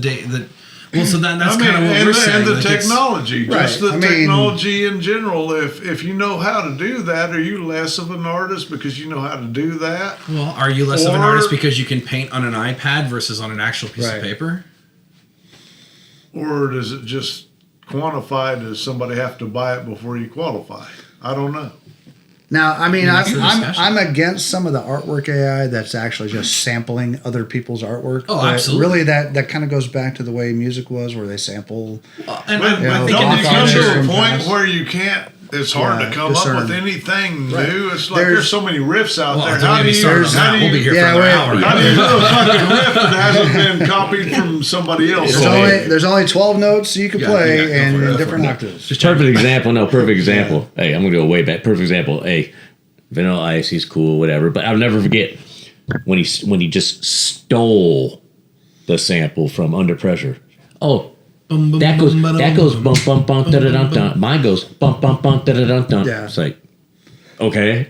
well, so that's kind of what we're saying. And the technology, just the I technology in general. If you know how to do that, are you less of an artist because you know how to do that? Well, are you less of an artist because you can paint on an iPad versus on an actual piece of paper? Or does it just quantify? Does somebody have to buy it before you qualify? I don't know. Now, I mean, I'm against some of the artwork AI that's actually just sampling other people's artwork. Oh, absolutely. Really, that kind of goes back to the way music was, where they sample. But don't you come to a point where you can't it's hard to come discern. up with anything Right. new. It's like there's so many riffs out there. How do you? We'll be here Yeah, for another hour. How do you do a fucking riff that hasn't been copied from somebody else? There's only 12 notes you can play go for and it, in go different for it. octaves. Just Perfect example. No, perfect example. Hey, I'm gonna go way back. Perfect example. Hey, Vanilla Ice, he's cool, whatever. But I'll never forget when he just stole the sample from Under Pressure. Oh, that goes bump bump bump da da dun dun. Mine goes bump bump bump da da dun dun. Yeah. It's like, okay.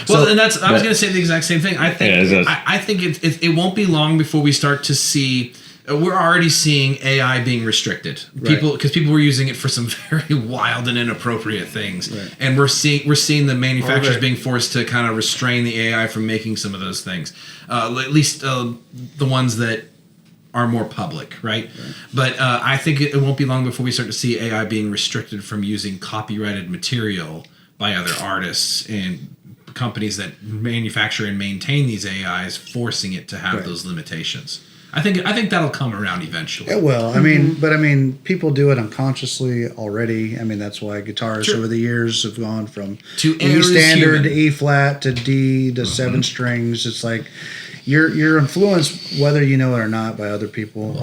Well, and I was going to say the exact same thing. I think I think it won't be long before we start to see. We're already seeing AI being restricted. Because people were using it for some very wild and inappropriate things, and we're seeing the manufacturers being forced to kind of restrain the AI from making some of those things. At least the ones that are more public, right? But I think it won't be long before we start to see AI being restricted from using copyrighted material by other artists and companies that manufacture and maintain these AIs, forcing it to have those limitations. I think that'll come around eventually. It will. I mean, but people do it unconsciously already. I mean, that's why guitarists over the years have gone from To E standard to E flat to D to 7 strings. It's like you're influenced, whether you know it or not, by other people.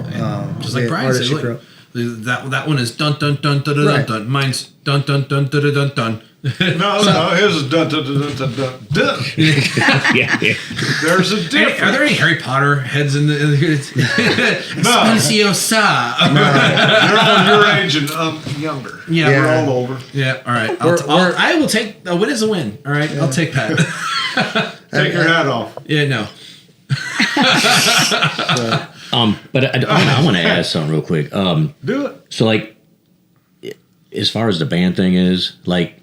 Just like Brian said, look, that one is dun dun dun dun dun dun dun. Mine's dun dun dun dun dun dun. No, his is dun dun dun dun dun dun. yeah. There's a difference. Are there any Harry Potter heads in the? Speciosa. You're on your age and younger. Yeah, we're all older. Yeah, all right. I will take a win is a win. All right, I'll take that. Take your hat off. Yeah, no. But I want to add something real quick. Do it. So like, as far as the band thing is, like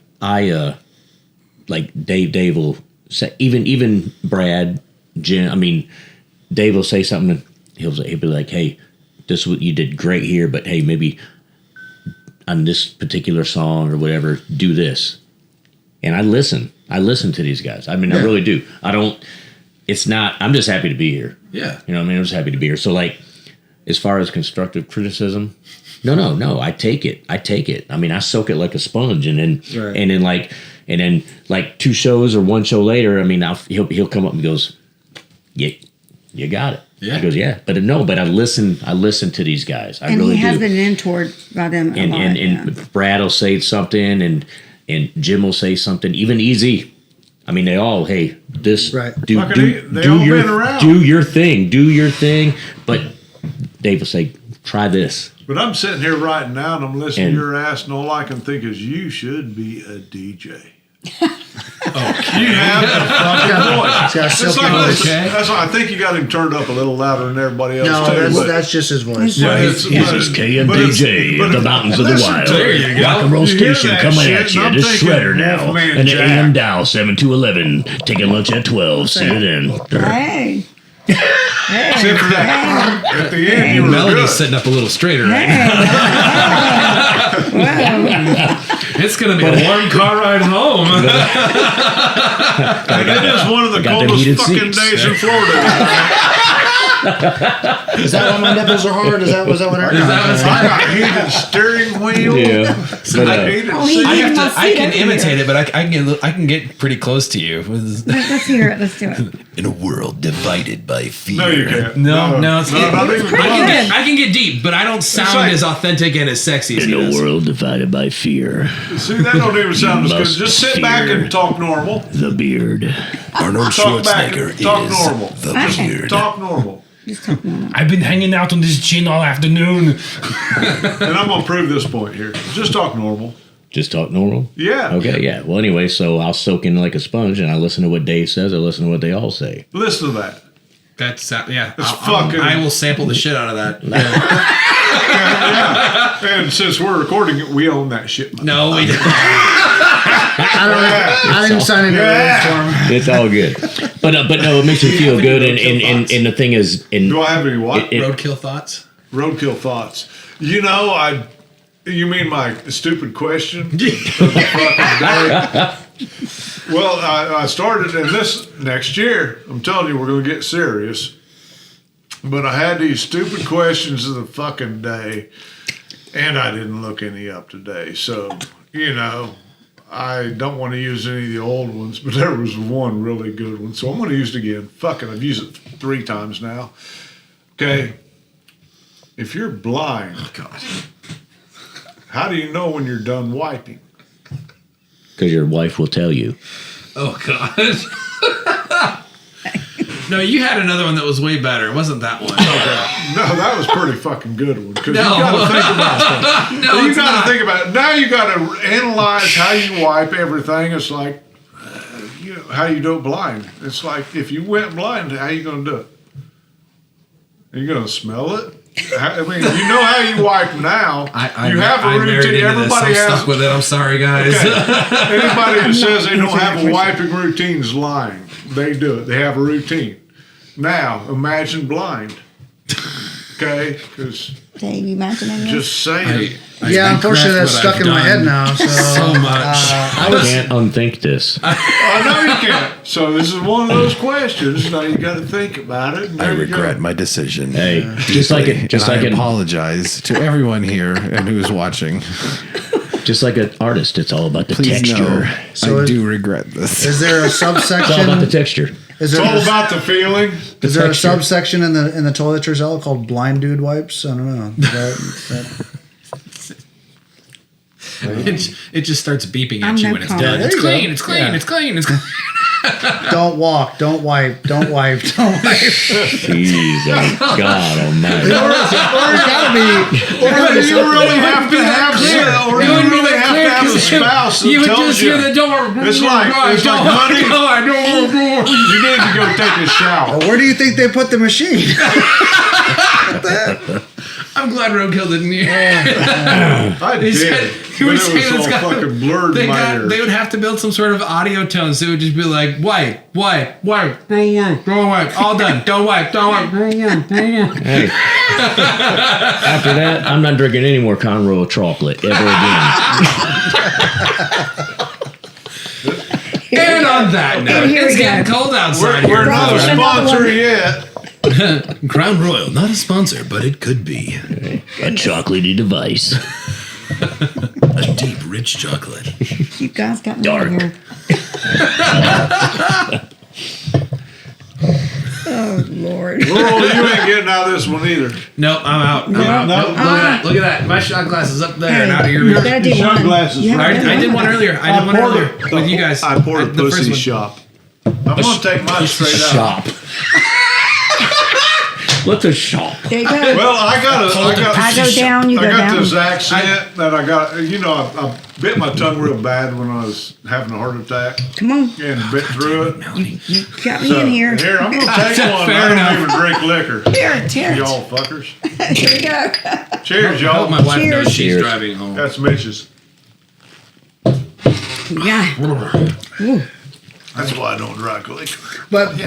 like Dave will say, even Brad, Jim. I mean, Dave will say something. And he'll be like, "Hey, this what you did great here, but hey, maybe on this particular song or whatever, do this." And I listen to these guys. I mean, I really do. I don't. It's not. I'm just happy to be here. Yeah. You know what I mean? I'm just happy to be here. So like, as far as constructive criticism, no. I take it. I mean, I soak it like a sponge, and then 2 shows or 1 show later, I mean, he'll come up and goes, "Yeah, you got it." Yeah. He goes, "Yeah," but I listen to these guys. I and really he has do. been mentored by them a lot. And Brad will say something, and Jim will say something. Even Easy. I mean, they all, hey, this do your thing. But Dave will say, try this. But I'm sitting here right now and I'm listening to your ass, and all I can think is you should be a DJ. You have a fucking voice. It's like, that's why I think you got him turned up a little louder than everybody else. No, that's just his voice. This is KMDJ, the mountains of the wild. There you go. Rock and roll station coming shit, at you. and I'm This thinking shredder now. Wolfman And the Jack. AM dial 7 to 11. Taking lunch at 12. See you then. Hey. Except for that. At the end, you were Melody's good. sitting up a little straighter right now. It's gonna be a warm car ride home. And it is one of the got them coldest heated fucking seats. days in Florida. Is that why my nipples are hard? Was that what it I got heated steering wheel. Yeah. But, Heated Oh, he- seat. I can imitate it, but I can get pretty close to you. Let's hear it. Let's do it. In a world divided by fear. No, you can't. No, it's not even close. I can get deep, but I don't sound like- as authentic and as sexy as in he a does. world divided by fear, See, that don't even sound as good. must Just sit back fear. and talk normal. the beard. Arnold Talk back. Schwarzenegger Talk is normal. the beard. Talk normal. Just talk normal. I've been hanging out on this chin all afternoon. And I'm gonna prove this point here. Just talk normal. Just talk normal. Yeah. Okay, yeah. Well, anyway, so I'll soak in like a sponge, and I listen to what Dave says. I listen to what they all say. Listen to that. That's yeah. It's fucking- I will sample the shit out of that. And since we're recording it, we own that shit. No, we didn't. I didn't sign any rights for him. It's all good, but no, it makes me feel good. And the thing is, Do I have any what? Roadkill thoughts. Roadkill thoughts. You know, you mean my stupid question? Well, I started in this next year. I'm telling you, we're going to get serious. But I had these stupid questions of the fucking day. And I didn't look any up today. So, I don't want to use any of the old ones, but there was one really good one. So I'm going to use it again. Fucking, I've used it 3 times now. Okay. If you're blind, how do you know when you're done wiping? Because your wife will tell you. Oh, God. No, you had another one that was way better. It wasn't that one. Okay. No, that was pretty fucking good one. Because No. you got to think about stuff. No, you it's got not. to think about it. Now you got to analyze how you wipe everything. It's like, how you do it blind. It's like, if you went blind, how you going to do it? Are you going to smell it? I mean, you know how you wipe now. You have a routine. Everybody I'm has. stuck with it. I'm sorry, guys. Okay. Anybody that says they don't have a Answer that wiping routine is lying. They do it. They have a routine. Now, imagine blind. Okay? Because Can you imagine that? just saying. Yeah, unfortunately, that's stuck in my head now. So, So much. I can't unthink this. I know you can't. So this is one of those questions. Now you got to think about it. And I there you go. regret my decision. Hey, just like And I an apologize to everyone here and who's watching. just like an artist, it's all about the Please texture. know, So I is- do regret this. is there a It's all about the subsection? texture. Is It's there all about the feeling. is there a texture. subsection in the toiletries all called blind dude wipes? I don't know. It just starts beeping at I'm you no when it's comment. done. There It's you go. clean. It's clean. Yeah. It's clean. It's clean. Don't walk. Don't wipe. Don't wipe. Don't wipe. Jesus, God Almighty. There's gotta be. Or you really have to have or you really have to have a spouse that You would tells just you. hear the door. It's like, honey, you need to go take a shower. Where do you think they put the machine? I'm glad Roadkill didn't hear. I He did. said- he But was it saying was it's all got- fucking blurred in my ears. They would have to build some sort of audio tone, so it would just be like, wipe, wipe, wipe, Hang on. don't wipe, all done, don't wipe, don't wipe. Hang on. Hang on. Hey. After that, I'm not drinking any more Conroe chocolate ever again. And on that note, here we it's getting go. cold outside We're here. not a Another sponsor one. yet. Crown Royal, not a sponsor, but it could be. A chocolatey device. A deep, rich chocolate. You guys got me Dark. in here. Oh, Lord. Laurel, you ain't getting out of this one either. Nope, I'm out. I'm out. no. Nope, look at that. Look at that. My shot glass is up there and out of your You reach. gotta do Shot one. glasses, You haven't right? done I did one earlier. I did one earlier with you guys. I poured a The first pussy one. shop. I'm gonna take mine straight out. Shop. What's a shop? There you go. Well, I got I go down, you I go got down. this accent that I got. I bit my tongue real bad when I was having a heart attack Come on. and bit through it. You got me So, in here. Here, I'm gonna take one. Fair I don't enough. even drink liquor. Here, cheers. Y'all fuckers. Here we go. Cheers, I hope y'all. my wife Cheers. knows she's Cheers. driving home. That's Mitch's. Yeah. That's why I don't drink liquor. But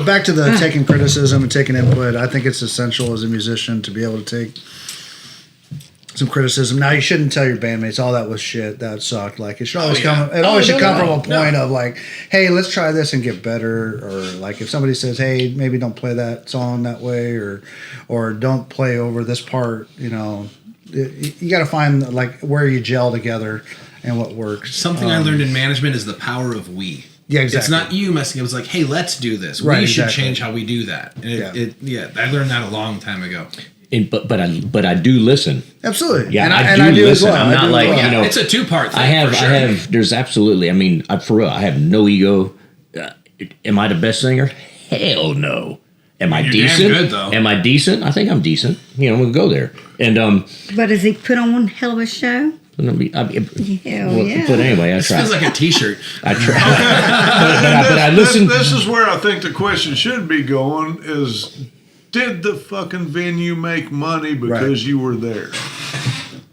back to the taking criticism and taking input. I think it's essential as a musician to be able to take some criticism. Now, you shouldn't tell your bandmates, "Oh, that was shit. That sucked." Like it should always come. It always should come from a point of like, "Hey, let's try this and get better." Or like if somebody says, "Hey, maybe don't play that song that way," or don't play over this part. You got to find like where you gel together and what works. Something I learned in management is the power of we. Yeah, exactly. It's not you messing. It was like, hey, let's do this. Right, we should exactly. change how we do that. And I learned that a long time ago. But I do listen. Absolutely. Yeah, And I I do do as listen. well. I'm I not do as like, well. you know, it's a two-part thing. I have, for sure. there's absolutely, I mean, for real, I have no ego. Am I the best singer? Hell no. Am I You're decent? damn good, though. Am I decent? I think I'm decent. We'll go there. And, But does he put on one hell of a show? Hell yeah. But anyway, I This try. feels like a T-shirt. I try. but I listen. This is where I think the question should be going is, did the fucking venue make money because you were there?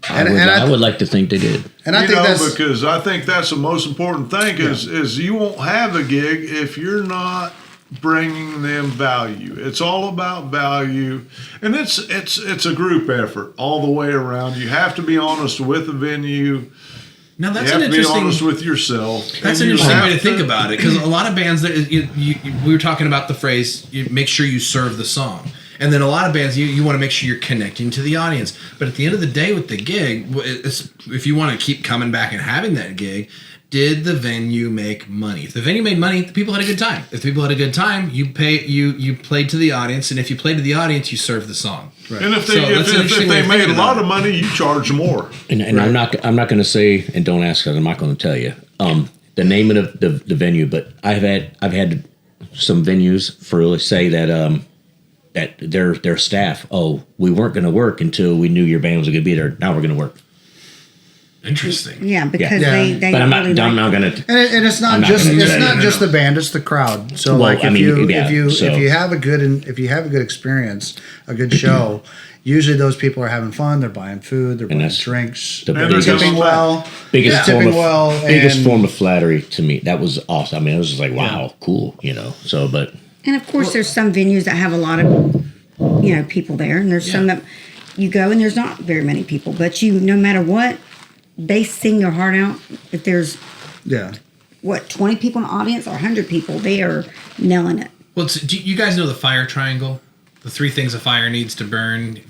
I would like to think they did. And I think that's because I think that's the most important thing is you won't have a gig if you're not bringing them value. It's all about value, and it's a group effort all the way around. You have to be honest with the venue. Now that's You an have to be interesting. honest with yourself. That's and an you interesting have way to think about it, because a lot of bands that we were talking about the phrase, you make sure you serve the song. And then a lot of bands, you want to make sure you're connecting to the audience. But at the end of the day with the gig, if you want to keep coming back and having that gig, did the venue make money? If the venue made money, the people had a good time. If the people had a good time, you played to the audience, and if you played to the audience, you served the song. Right. And if they made a lot of money, you charge more. And I'm not going to say, and don't ask because I'm not going to tell you the name of the venue. But I've had some venues for say that that their staff, we weren't going to work until we knew your band was going to be there. Now we're going to work. Interesting. Yeah, because Yeah. they But I'm really not going to. And it's not just the band; it's the crowd. So Well, like I mean, yeah, if you have a good experience, a good show, usually those people are having fun. They're buying food. They're buying drinks. The They're biggest- tipping well. Biggest and- form of flattery to me. That was awesome. I mean, it was just like, wow, cool, So, but And of course, there's some venues that have a lot of, people there, and there's some that you go and there's not very many people. But no matter what, they sing their heart out. If there's 20 people in the audience or 100 people, they are nailing it. Well, do you guys know the fire triangle? The three things a fire needs to burn: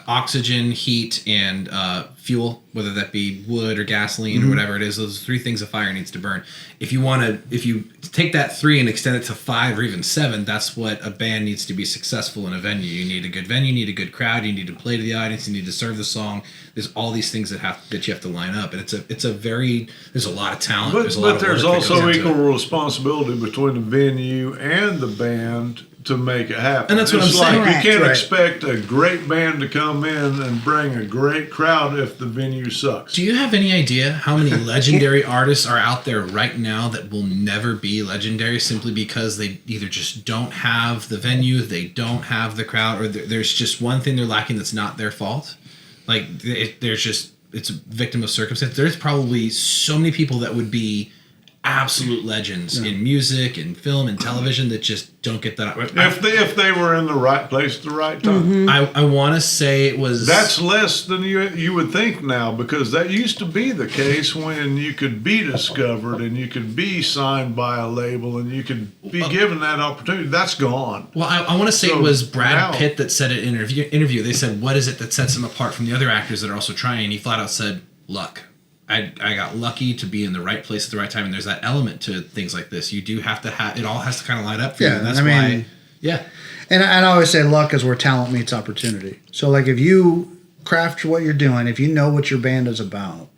oxygen, heat, and fuel. Whether that be wood or gasoline or whatever it is, those three things a fire needs to burn. If you take that 3 and extend it to 5 or even 7, that's what a band needs to be successful in a venue. You need a good venue, you need a good crowd, you need to play to the audience, you need to serve the song. There's all these things that you have to line up, and there's a lot of talent. But there's also equal responsibility between the venue and the band to make it happen. And that's what I'm saying. You can't Right. expect a great band to come in and bring a great crowd if the venue sucks. Do you have any idea how many legendary artists are out there right now that will never be legendary simply because they either just don't have the venue, they don't have the crowd, or there's just one thing they're lacking that's not their fault? Like, it's a victim of circumstance. There's probably so many people that would be absolute legends in music and film and television that just don't get that. If they were in the right place at the right time. I want to say it was... That's less than you would think now, because that used to be the case when you could be discovered and you could be signed by a label and you could be given that opportunity. That's gone. Well, I want to say So it was Brad now- Pitt that said it in an interview. They said, what is it that sets him apart from the other actors that are also trying? And he flat out said, luck. I got lucky to be in the right place at the right time, and there's that element to things like this. You do have to it all has to kind of line up for you, and that's why. And I always say luck is where talent meets opportunity. So like if you craft what you're doing, if you know what your band is about,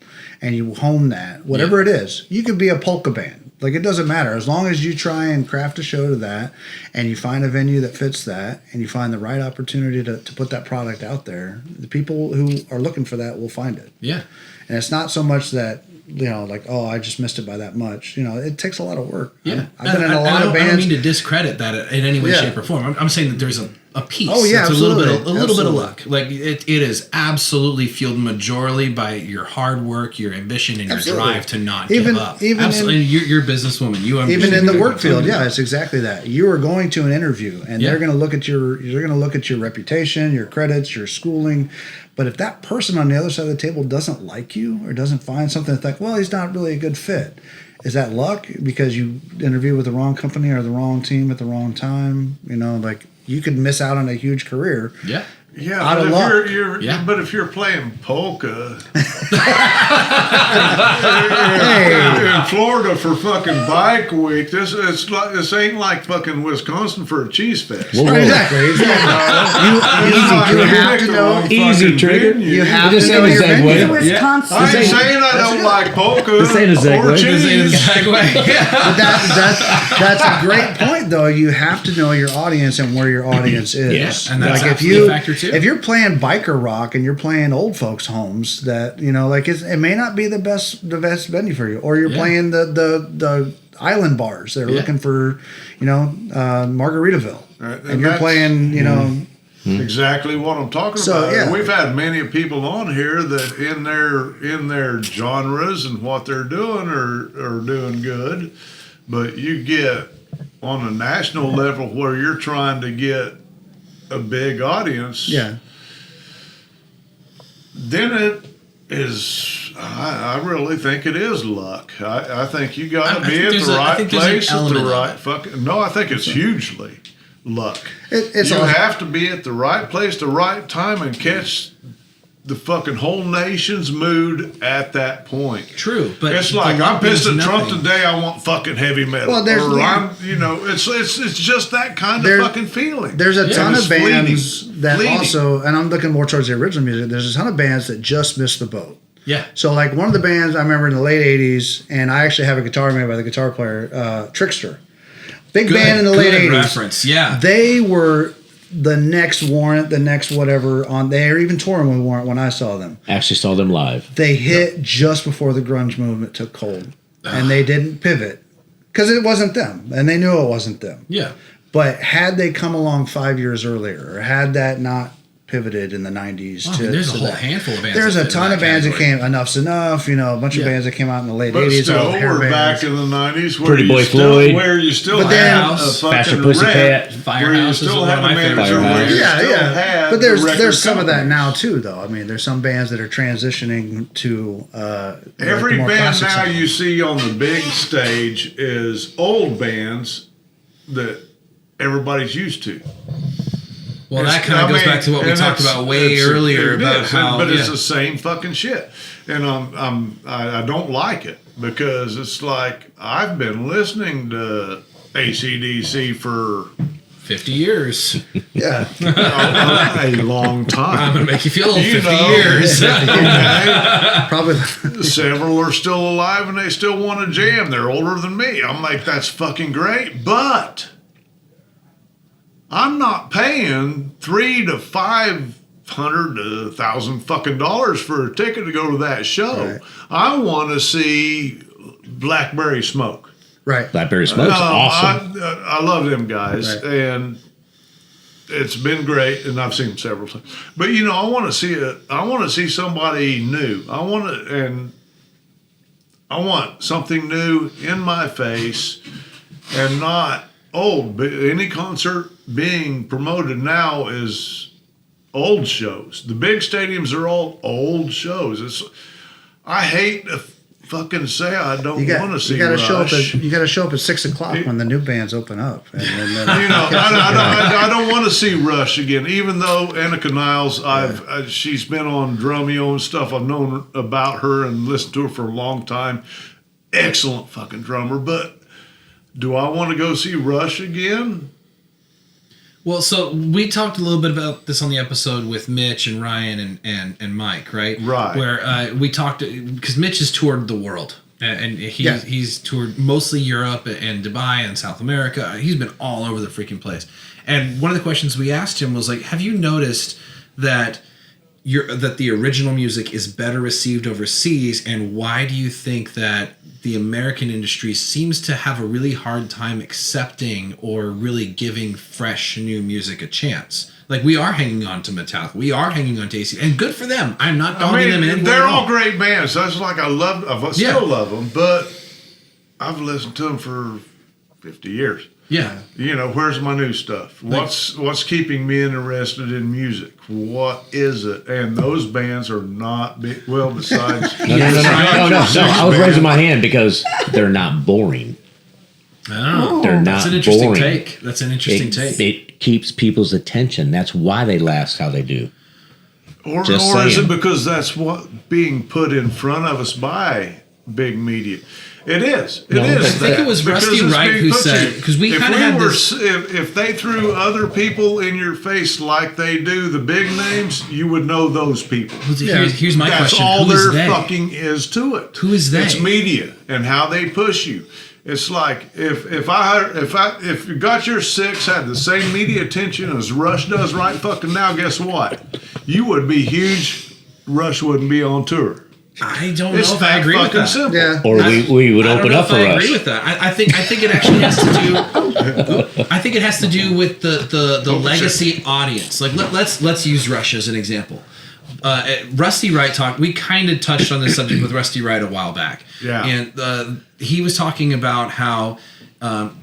and you hone that, whatever it is, you could be a polka band. Like, it doesn't matter. As long as you try and craft a show to that, and you find a venue that fits that, and you find the right opportunity to put that product out there, the people who are looking for that will find it. Yeah. And it's not so much that, like, I just missed it by that much. It takes a lot of work. Yeah. I've been in a lot of bands. I don't mean to discredit that in any way, shape, or form. I'm saying that there's a piece. Oh, yeah, it's absolutely. a little bit of luck. Like, it is absolutely fueled majorly by your hard work, your ambition, and your drive to not give up. Absolutely. You're a businesswoman. Even in the work field, it's exactly that. You are going to an interview, and they're going to look at your reputation, your credits, your schooling. But if that person on the other side of the table doesn't like you or doesn't find something that's like, well, he's not really a good fit, is that luck because you interviewed with the wrong company or the wrong team at the wrong time? Like, you could miss out on a huge career. Yeah. Yeah, out but of if luck. But if you're playing polka in Florida for fucking Bike Week, this ain't like fucking Wisconsin for a cheese fest. Whoa. Exactly. You have to know. Easy trigger. You have Just to know say your the venue. segue. It's Wisconsin. I ain't saying I don't like polka This ain't a segue. or This cheese. But that's a great point, though. You have to know your audience and where your audience is. Yeah, and that's like absolutely a factor too. If you're playing biker rock and you're playing old folks' homes, that like it may not be the best venue for you, or you're playing the island bars. They're looking for Margaritaville, Right, and you're playing Exactly what I'm talking So, about. yeah. We've had many people on here that in their genres and what they're doing are doing good, but you get on a national level where you're trying to get a big audience. Yeah. Then it is. I really think it is luck. I think you got to be at the right place at the right fucking. No, I think it's hugely. luck. It's you all- have to be at the right place, the right time, and catch the fucking whole nation's mood at that point. True, but It's like the I'm pissed at lumping's Trump nothing. today. I want fucking heavy metal. Well, there's- or yeah. it's just that kind There- of fucking feeling. There's a ton It's of bands fleeting. that Fleeting. also, and I'm looking more towards the original music. There's a ton of bands that just missed the boat. Yeah. So like one of the bands I remember in the late '80s, and I actually have a guitar made by the guitar player, Trickster. Big band in the late good '80s. reference, yeah. They were the next Warrant, the next whatever on. They were even touring with Warrant when I saw them. Actually saw them live. They hit just before the grunge movement took hold, and they didn't pivot because it wasn't them, and they knew it wasn't them. Yeah. But had they come along 5 years earlier, or had that not pivoted in the '90s, Oh, there's a whole handful of bands. There's that a fit in ton that of bands that category. came. Enough's Enough, a bunch of Yeah. bands that came out in the late But '80s. still, all hair we're bands. back in the '90s where Pretty you Boy still, Floyd. where you still But had then- a Faster fucking Pussycat. rep, where you Firehouse is still one had of a my manager favorite where you bands. Yeah, still yeah. had But the there's record some of that companies. now too, though. I mean, there's some bands that are transitioning to Every the more band classic now sound. you see on the big stage is old bands that everybody's used to. Well, that kind of goes back to what we and talked that's- about way it's- earlier it about is, how. but it's yeah. the same fucking shit, and I don't like it because it's like I've been listening to AC/DC for 50 years. Yeah, a long I'm time. gonna make you feel old. You 50 know. years. Okay? probably. Several are still alive and they still want to jam. They're older than me. I'm like, that's fucking great, but I'm not paying $300 to $500 to $1,000 fucking dollars for a ticket to go to that show. Right. I want to see Blackberry Smoke. Right. Blackberry Smoke's awesome. I love them guys, Right. and it's been great, and I've seen them several times. But I want to see it. I want to see somebody new. I want something new in my face, and not old. But any concert being promoted now is old shows. The big stadiums are all old shows. I hate to fucking say I don't want to see You got to Rush. show up. You got to show up at 6 o'clock when the new bands open up. And then, I don't want to see Rush again. Even though Annika Niles, she's been on Drumeo and stuff. I've known about her and listened to her for a long time. Excellent fucking drummer. But do I want to go see Rush again? Well, so we talked a little bit about this on the episode with Mitch and Ryan and Mike, right? Right. Where we talked, because Mitch has toured the world. And he's toured mostly Europe and Dubai and South America. He's been all over the freaking place. And one of the questions we asked him was like, have you noticed that that the original music is better received overseas, and why do you think that the American industry seems to have a really hard time accepting or really giving fresh new music a chance? Like, we are hanging on to Metallica, we are hanging on to AC, and good for them. I'm not dogging them in any way they're at all great bands. That's like I still love them, but I've listened to them for 50 years. Yeah. Where's my new stuff? What's keeping me interested in music? What is it? And those bands are not big. Well, besides, No. I was raising my hand because they're not boring. Oh, They're not that's an interesting boring. take. That's an interesting take. It keeps people's attention. That's why they last how they do. or Just is saying. it because that's what being put in front of us by big media? It is. It No, is. I think it was Because Rusty it's Wright being who put said- to you. 'cause we If kinda had were this- If they threw other people in your face like they do the big names, you would know those people. Here's my That's question. all Who is there they? fucking is to it. Who is they? It's media and how they push you. It's like if you got your six had the same media attention as Rush does right fucking now, guess what? You would be huge. Rush wouldn't be on tour. I don't It's know if I that agree with fucking that. simple. Yeah. Or we would I don't open know up if for I Rush. agree with that. I think it actually has to do. I think it has to do with the legacy audience. Like let's use Rush as an example. Rusty Wright talked. We kind of touched on this subject with Rusty Wright a while back. Yeah. And he was talking about how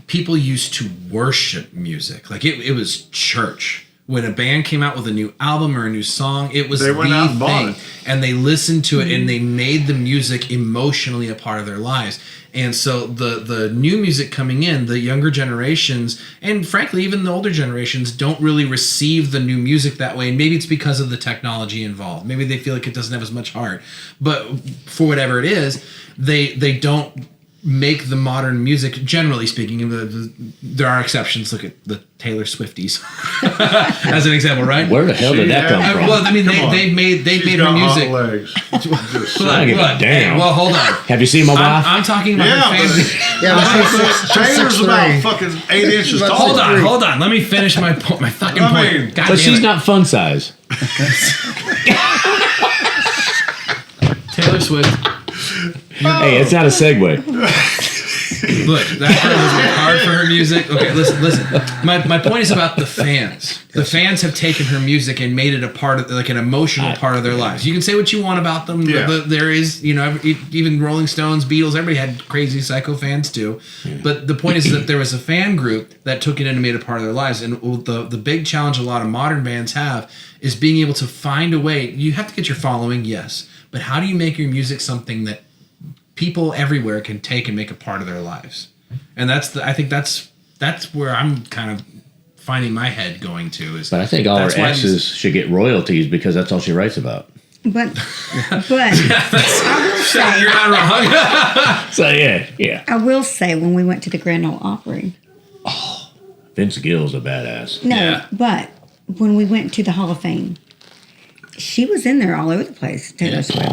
people used to worship music. Like it was church. When a band came out with a new album or a new song, it was They went the out and bought thing. it. And they listened to it and they made the music emotionally a part of their lives. And so the new music coming in, the younger generations, and frankly, even the older generations, don't really receive the new music that way. And maybe it's because of the technology involved. Maybe they feel like it doesn't have as much heart. But for whatever it is, they don't make the modern music, generally speaking. There are exceptions. Look at the Taylor Swifties as an example, right? Where the hell did that come from? Well, I mean, they've made She's her got music. hot legs. Just I don't give a Look, damn. hey, well, hold on. Have you seen my wife? I'm talking about Yeah, her but fans. Yeah, but she's Taylor's 6'3". about fucking 8 inches But tall. Hold on. Let me finish my fucking I point. mean- God But damn she's it. not fun size. Taylor Swift. Hey, it's not a segue. Look, that girl has worked hard for her music. Okay, listen. My point is about the fans. The fans have taken her music and made it a part of, like, an emotional part of their lives. You can say what you want about them. Yeah. There is, even Rolling Stones, Beatles, everybody had crazy psycho fans too. But the point is that there was a fan group that took it in and made it part of their lives. And the big challenge a lot of modern bands have is being able to find a way. You have to get your following, yes. But how do you make your music something that people everywhere can take and make a part of their lives? And I think that's where I'm kind of finding my head going to. Is But I think all her that's why exes should get royalties because that's all she writes about. But I will say, You're not wrong. So yeah. I will say when we went to the Grand Ole Opry, Vince Gill's a badass. no, Yeah. but when we went to the Hall of Fame, she was in there all over the place, Taylor Swift.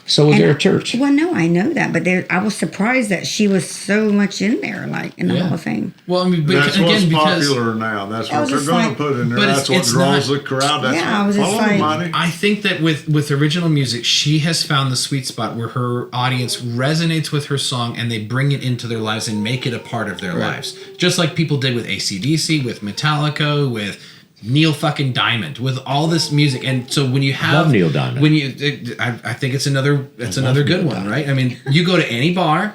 So was And- there a church. Well, no, I know that, but I was surprised that she was so much in there, like in the Yeah. Hall of Fame. Well, I mean, but That's again, what's because popular now. That's I what was they're just going to like- put in there. But That's what it's draws not- the crowd. That's Yeah, I was just follow like- the money. I think that with original music, she has found the sweet spot where her audience resonates with her song and they bring it into their lives and make it a part of their lives. Just like people did with AC/DC, with Metallica, with Neil fucking Diamond, with all this music. And so when you have Love Neil Diamond. when I think it's another good one, right? I mean, you go to any bar.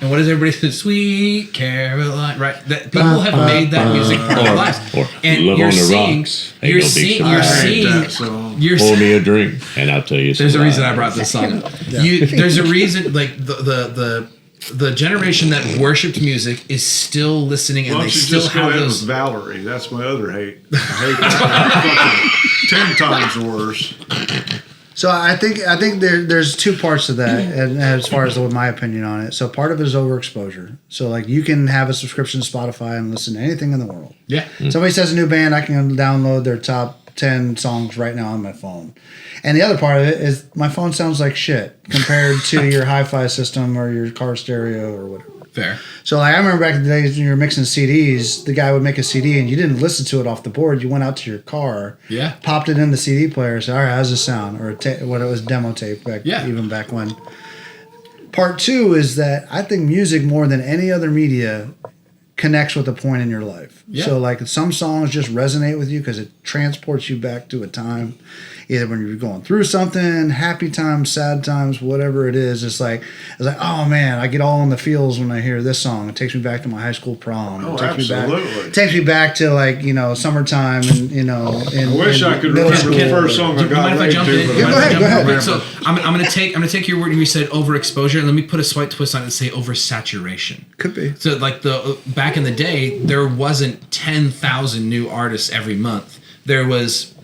And what does everybody say? Sweet Caroline, right? That people have made that music part of their lives. Or And Love you're on the seeing, Rocks. Ain't you're no big seeing, surprise. you're I hate seeing, that song. you're Pour me a drink, and I'll tell you. There's a some reason I lies. brought this song up. There's a reason, like the generation that worshipped music is still listening, and Why they don't you still just go have ahead those. with Valerie? That's my other hate. I hate that. Fucking 10 times worse. So I think there's two parts to that, and as far as my opinion on it. So part of it is overexposure. So like you can have a subscription to Spotify and listen to anything in the world. Yeah, Somebody says a new band, I can download their top 10 songs right now on my phone. And the other part of it is my phone sounds like shit compared to your hi-fi system or your car stereo or whatever. fair. So like I remember back in the days when you were mixing CDs, the guy would make a CD and you didn't listen to it off the board. You went out to your car, Yeah. popped it in the CD player, said, "All right, how's this sound?" Or what it was, demo tape back, Yeah. even back when. Part two is that I think music more than any other media connects with a point in your life. Yeah. So like some songs just resonate with you because it transports you back to a time, either when you're going through something, happy times, sad times, whatever it is. It's like, oh man, I get all in the feels when I hear this song. It takes me back to my high school prom. Oh, it takes absolutely. Me takes me back to like, summertime and, in I wish I could middle remember school. the first song I Do you got mind if I laid jump to, in? but Do you I mind if I Go jump ahead. in? So I'm gonna take your word. You said overexposure, and let me put a slight twist on it and say oversaturation. Could be. So like back in the day, there wasn't 10,000 new artists every month. There was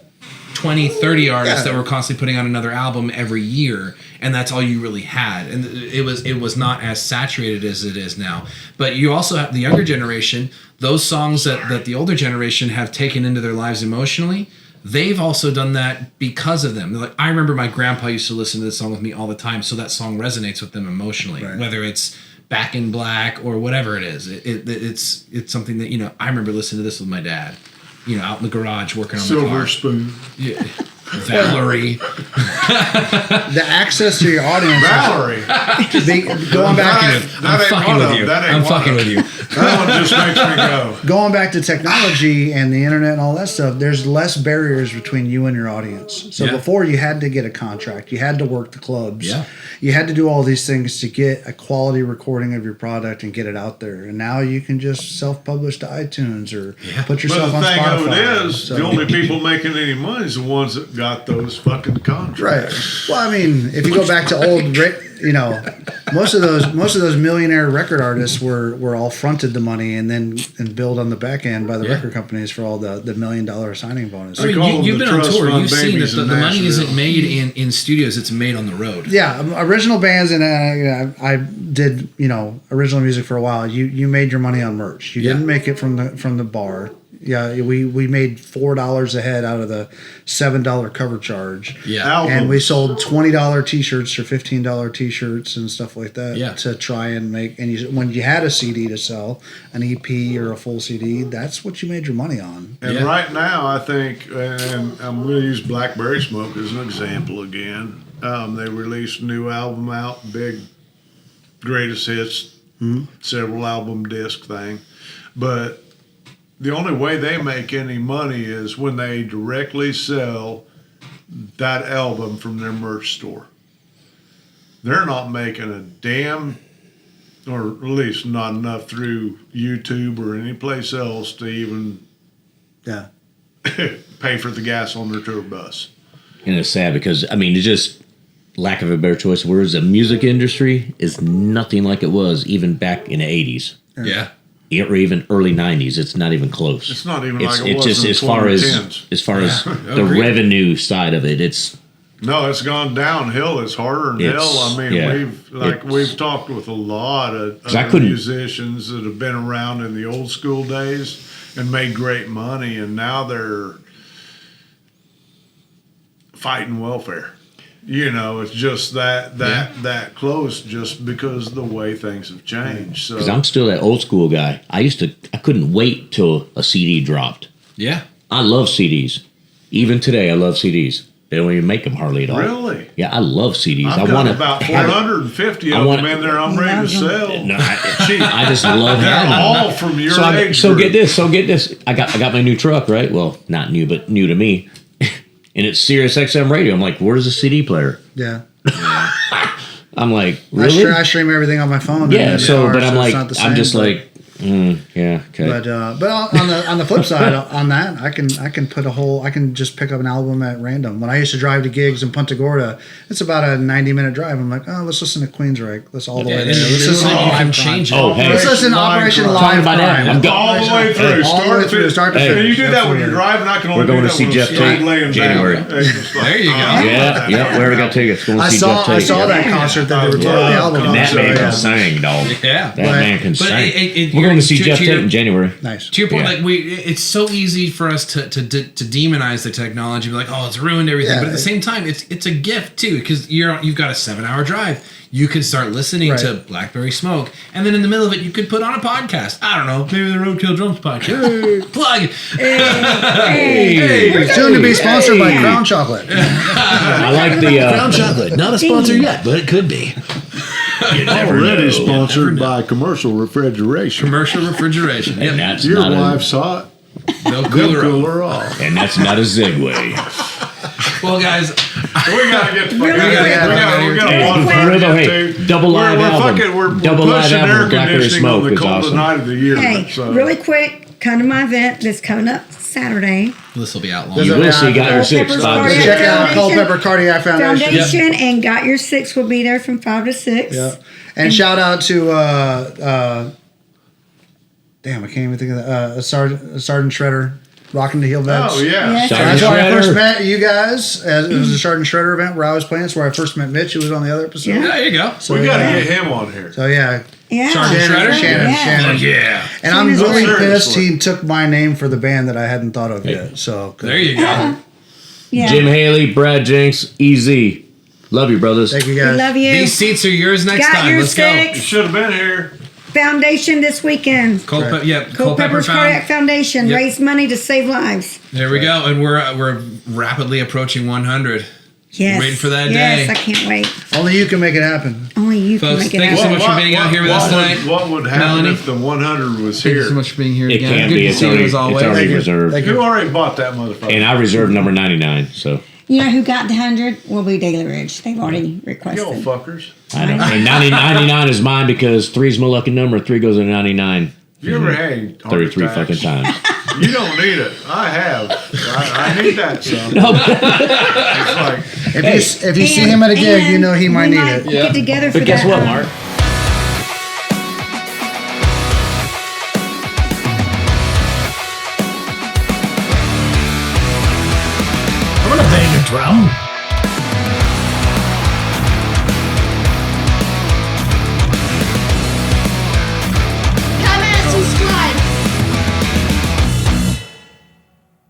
20, 30 artists Yeah. that were constantly putting on another album every year, and that's all you really had. And it was not as saturated as it is now. But you also have the younger generation, those songs that the older generation have taken into their lives emotionally. They've also done that because of them. Like I remember my grandpa used to listen to this song with me all the time, so that song resonates with them emotionally, Right. whether it's Back in Black or whatever it is. It's something that I remember listening to this with my dad. Out in the garage working on the Silver car. Spoon. Yeah. Valerie. The access to your audience. Valerie. Going back. I'm fucking with you. I'm fucking with you. That one just makes me go. Going back to technology and the internet and all that stuff, there's less barriers between you and your audience. So Yeah. before you had to get a contract, you had to work the clubs, Yeah. you had to do all these things to get a quality recording of your product and get it out there. And now you can just self-publish to iTunes or put But yourself the on thing Spotify. of it is, So- the only people making any money is the ones that got those fucking contracts. Right. Well, I mean, if you go back to old, most of those millionaire record artists were all fronted the money and billed on the back end by the record companies for all the $1 million signing bonus. I mean, call them you've the been on trust tour. fund You've seen that babies the in money Nashville. isn't made in studios. It's made on the road. Yeah, original bands, and I did original music for a while. You made your money on merch. You didn't make it from the bar. Yeah, we made $4 a head out of the $7 cover charge. Yeah. Albums. And we sold $20 T-shirts or $15 T-shirts and stuff like that. Yeah. To try and make. And when you had a CD to sell, an EP or a full CD, that's what you made your money on. And Yeah. right now, I think, and I'm going to use Blackberry Smoke as an example again. They released a new album out, big greatest hits, several album disc thing. But the only way they make any money is when they directly sell that album from their merch store. They're not making a damn, or at least not enough through YouTube or any place else to even Yeah. pay for the gas on their tour bus. And it's sad because, I mean, it's just lack of a better choice of words. The music industry is nothing like it was even back in the 80s. Yeah. Or even early 90s. It's not even close. It's not even like it was just in as far as 2010s. the Agreed. revenue side of it. It's No, it's gone downhill. It's harder than hell. I mean, yeah, we've talked with a lot of 'Cause I other couldn't- musicians that have been around in the old school days and made great money, and now they're fighting welfare. It's just that close, just because of the way things have changed. because So I'm still that old school guy. I couldn't wait till a CD dropped. Yeah. I love CDs. Even today, I love CDs. They don't even make them hardly at all. really, Yeah, I love CDs. I've I got want about to 450 I of wanna- them in there. I'm ready to sell. No, I just love They're having them. all from your So, age so group. get this. I got my new truck, right? Well, not new, but new to me. And it's Sirius XM radio. I'm like, where's the CD player? Yeah. I'm like, really? I stream everything on my phone. Yeah. in the So, car, but I'm it's like, not the I'm same, just but- like, yeah, okay. But on the flip side, on that, I can just pick up an album at random. When I used to drive to gigs in Punta Gorda, it's about a 90-minute drive. I'm like, oh, let's listen to Queensryche. Let's all the Yeah, way and there. then Let's listen to you Live can Crime. change it. Oh, hey. Let's listen to Operation Crime. Live Talking about that, Crime. I'm go- All the way through, All the way through, start to Hey. finish. And you do that when Absolutely. you're driving. I can only We're going do to that see when Jeff I'm Tate laying January. down. It's just like, There you go. Yeah, we already got tickets. Going to I see saw Jeff Tate. that concert that they were touring the album. And that So, man yeah. can sing, dog. Yeah. That man can But sing. it- We're going to see to Jeff your- Tate in January. Nice. To your point, Yeah. like it's so easy for us to demonize the technology, be like, oh, it's ruined everything. Yeah. But at the same time, it's a gift too, because you've got a 7-hour drive. You could start listening Right. to Blackberry Smoke, and then in the middle of it, you could put on a podcast. I don't know, maybe the Roadkill Drums podcast. Plug. Hey. Soon to be sponsored by Crown Chocolate. I like the Chocolate, not a sponsor yet, but it could be. Already sponsored by Commercial Refrigeration. Commercial refrigeration. and Yep. that's Your not wife's hot. They'll They'll cool her up. cool her off. and that's not a Zigway. Well, guys, We gotta get the fuck Really out of quick. here. We got Hey, one quick. for Real though, you, hey, dude. double live we're album. Fucking, we're Double live pushing album, air Blackberry conditioning on Smoke the is coldest awesome. night of the year. Hey, so. really quick, come to my event that's coming up Saturday. this will be out long. You will see, got your six. Culpepper's 5 to Cardiac 6. Check out Foundation. Culpepper Cardiac Foundation. Foundation and Got Your Six will be there from 5 to 6. Yeah. And shout out to damn, I can't even think of that. Sergeant Shredder, Rockin' the Heel Vets. Oh, yeah. Yes. That's Sergeant where I first Shredder. met you guys. It was a Sergeant Shredder event where I was playing. It's where I first met Mitch, who was on the other episode. Yeah. There you go. So, We gotta yeah. get him on here. So yeah, Yeah. Sergeant Shredder? Shannon. Yeah. Yeah. And I'm Shannon's really great. pissed he took my name for the band that I hadn't thought of yet. So There you go. Yeah. Jim Haley, Brad Jenks, EZ. Love you, brothers. thank you We guys. love you. These seats are yours next Got time. your Let's You six. should have been here. Foundation this weekend. go. Culpepper Culpepper's Cardiac Foundation. Yep. Raise money to save lives. There we go, and we're rapidly approaching 100. Yes. Waiting for that Yes, day. I can't wait. Only you can make it happen. Only you can Folks, make it thank you so happen. much for being out here with us tonight. What would happen Melanie? if the 100 was Thank you here? so much for being here It again. can Good be. to It's see you already, as always. it's already Thank you. reserved. Thank You already bought that motherfucker. And I reserved number 99. So You know who got the 100? Will be Daily Ridge. They've already requested. Yo, fuckers. I know. And 99 is mine because 3 is my lucky number. 3 goes to 99. Have you ever had heart 33 attacks? fucking times. You don't need it. I have. I need that son. No, It's like If you see him at a gig, you know he might we need it. Get together for but guess that, what, Mark?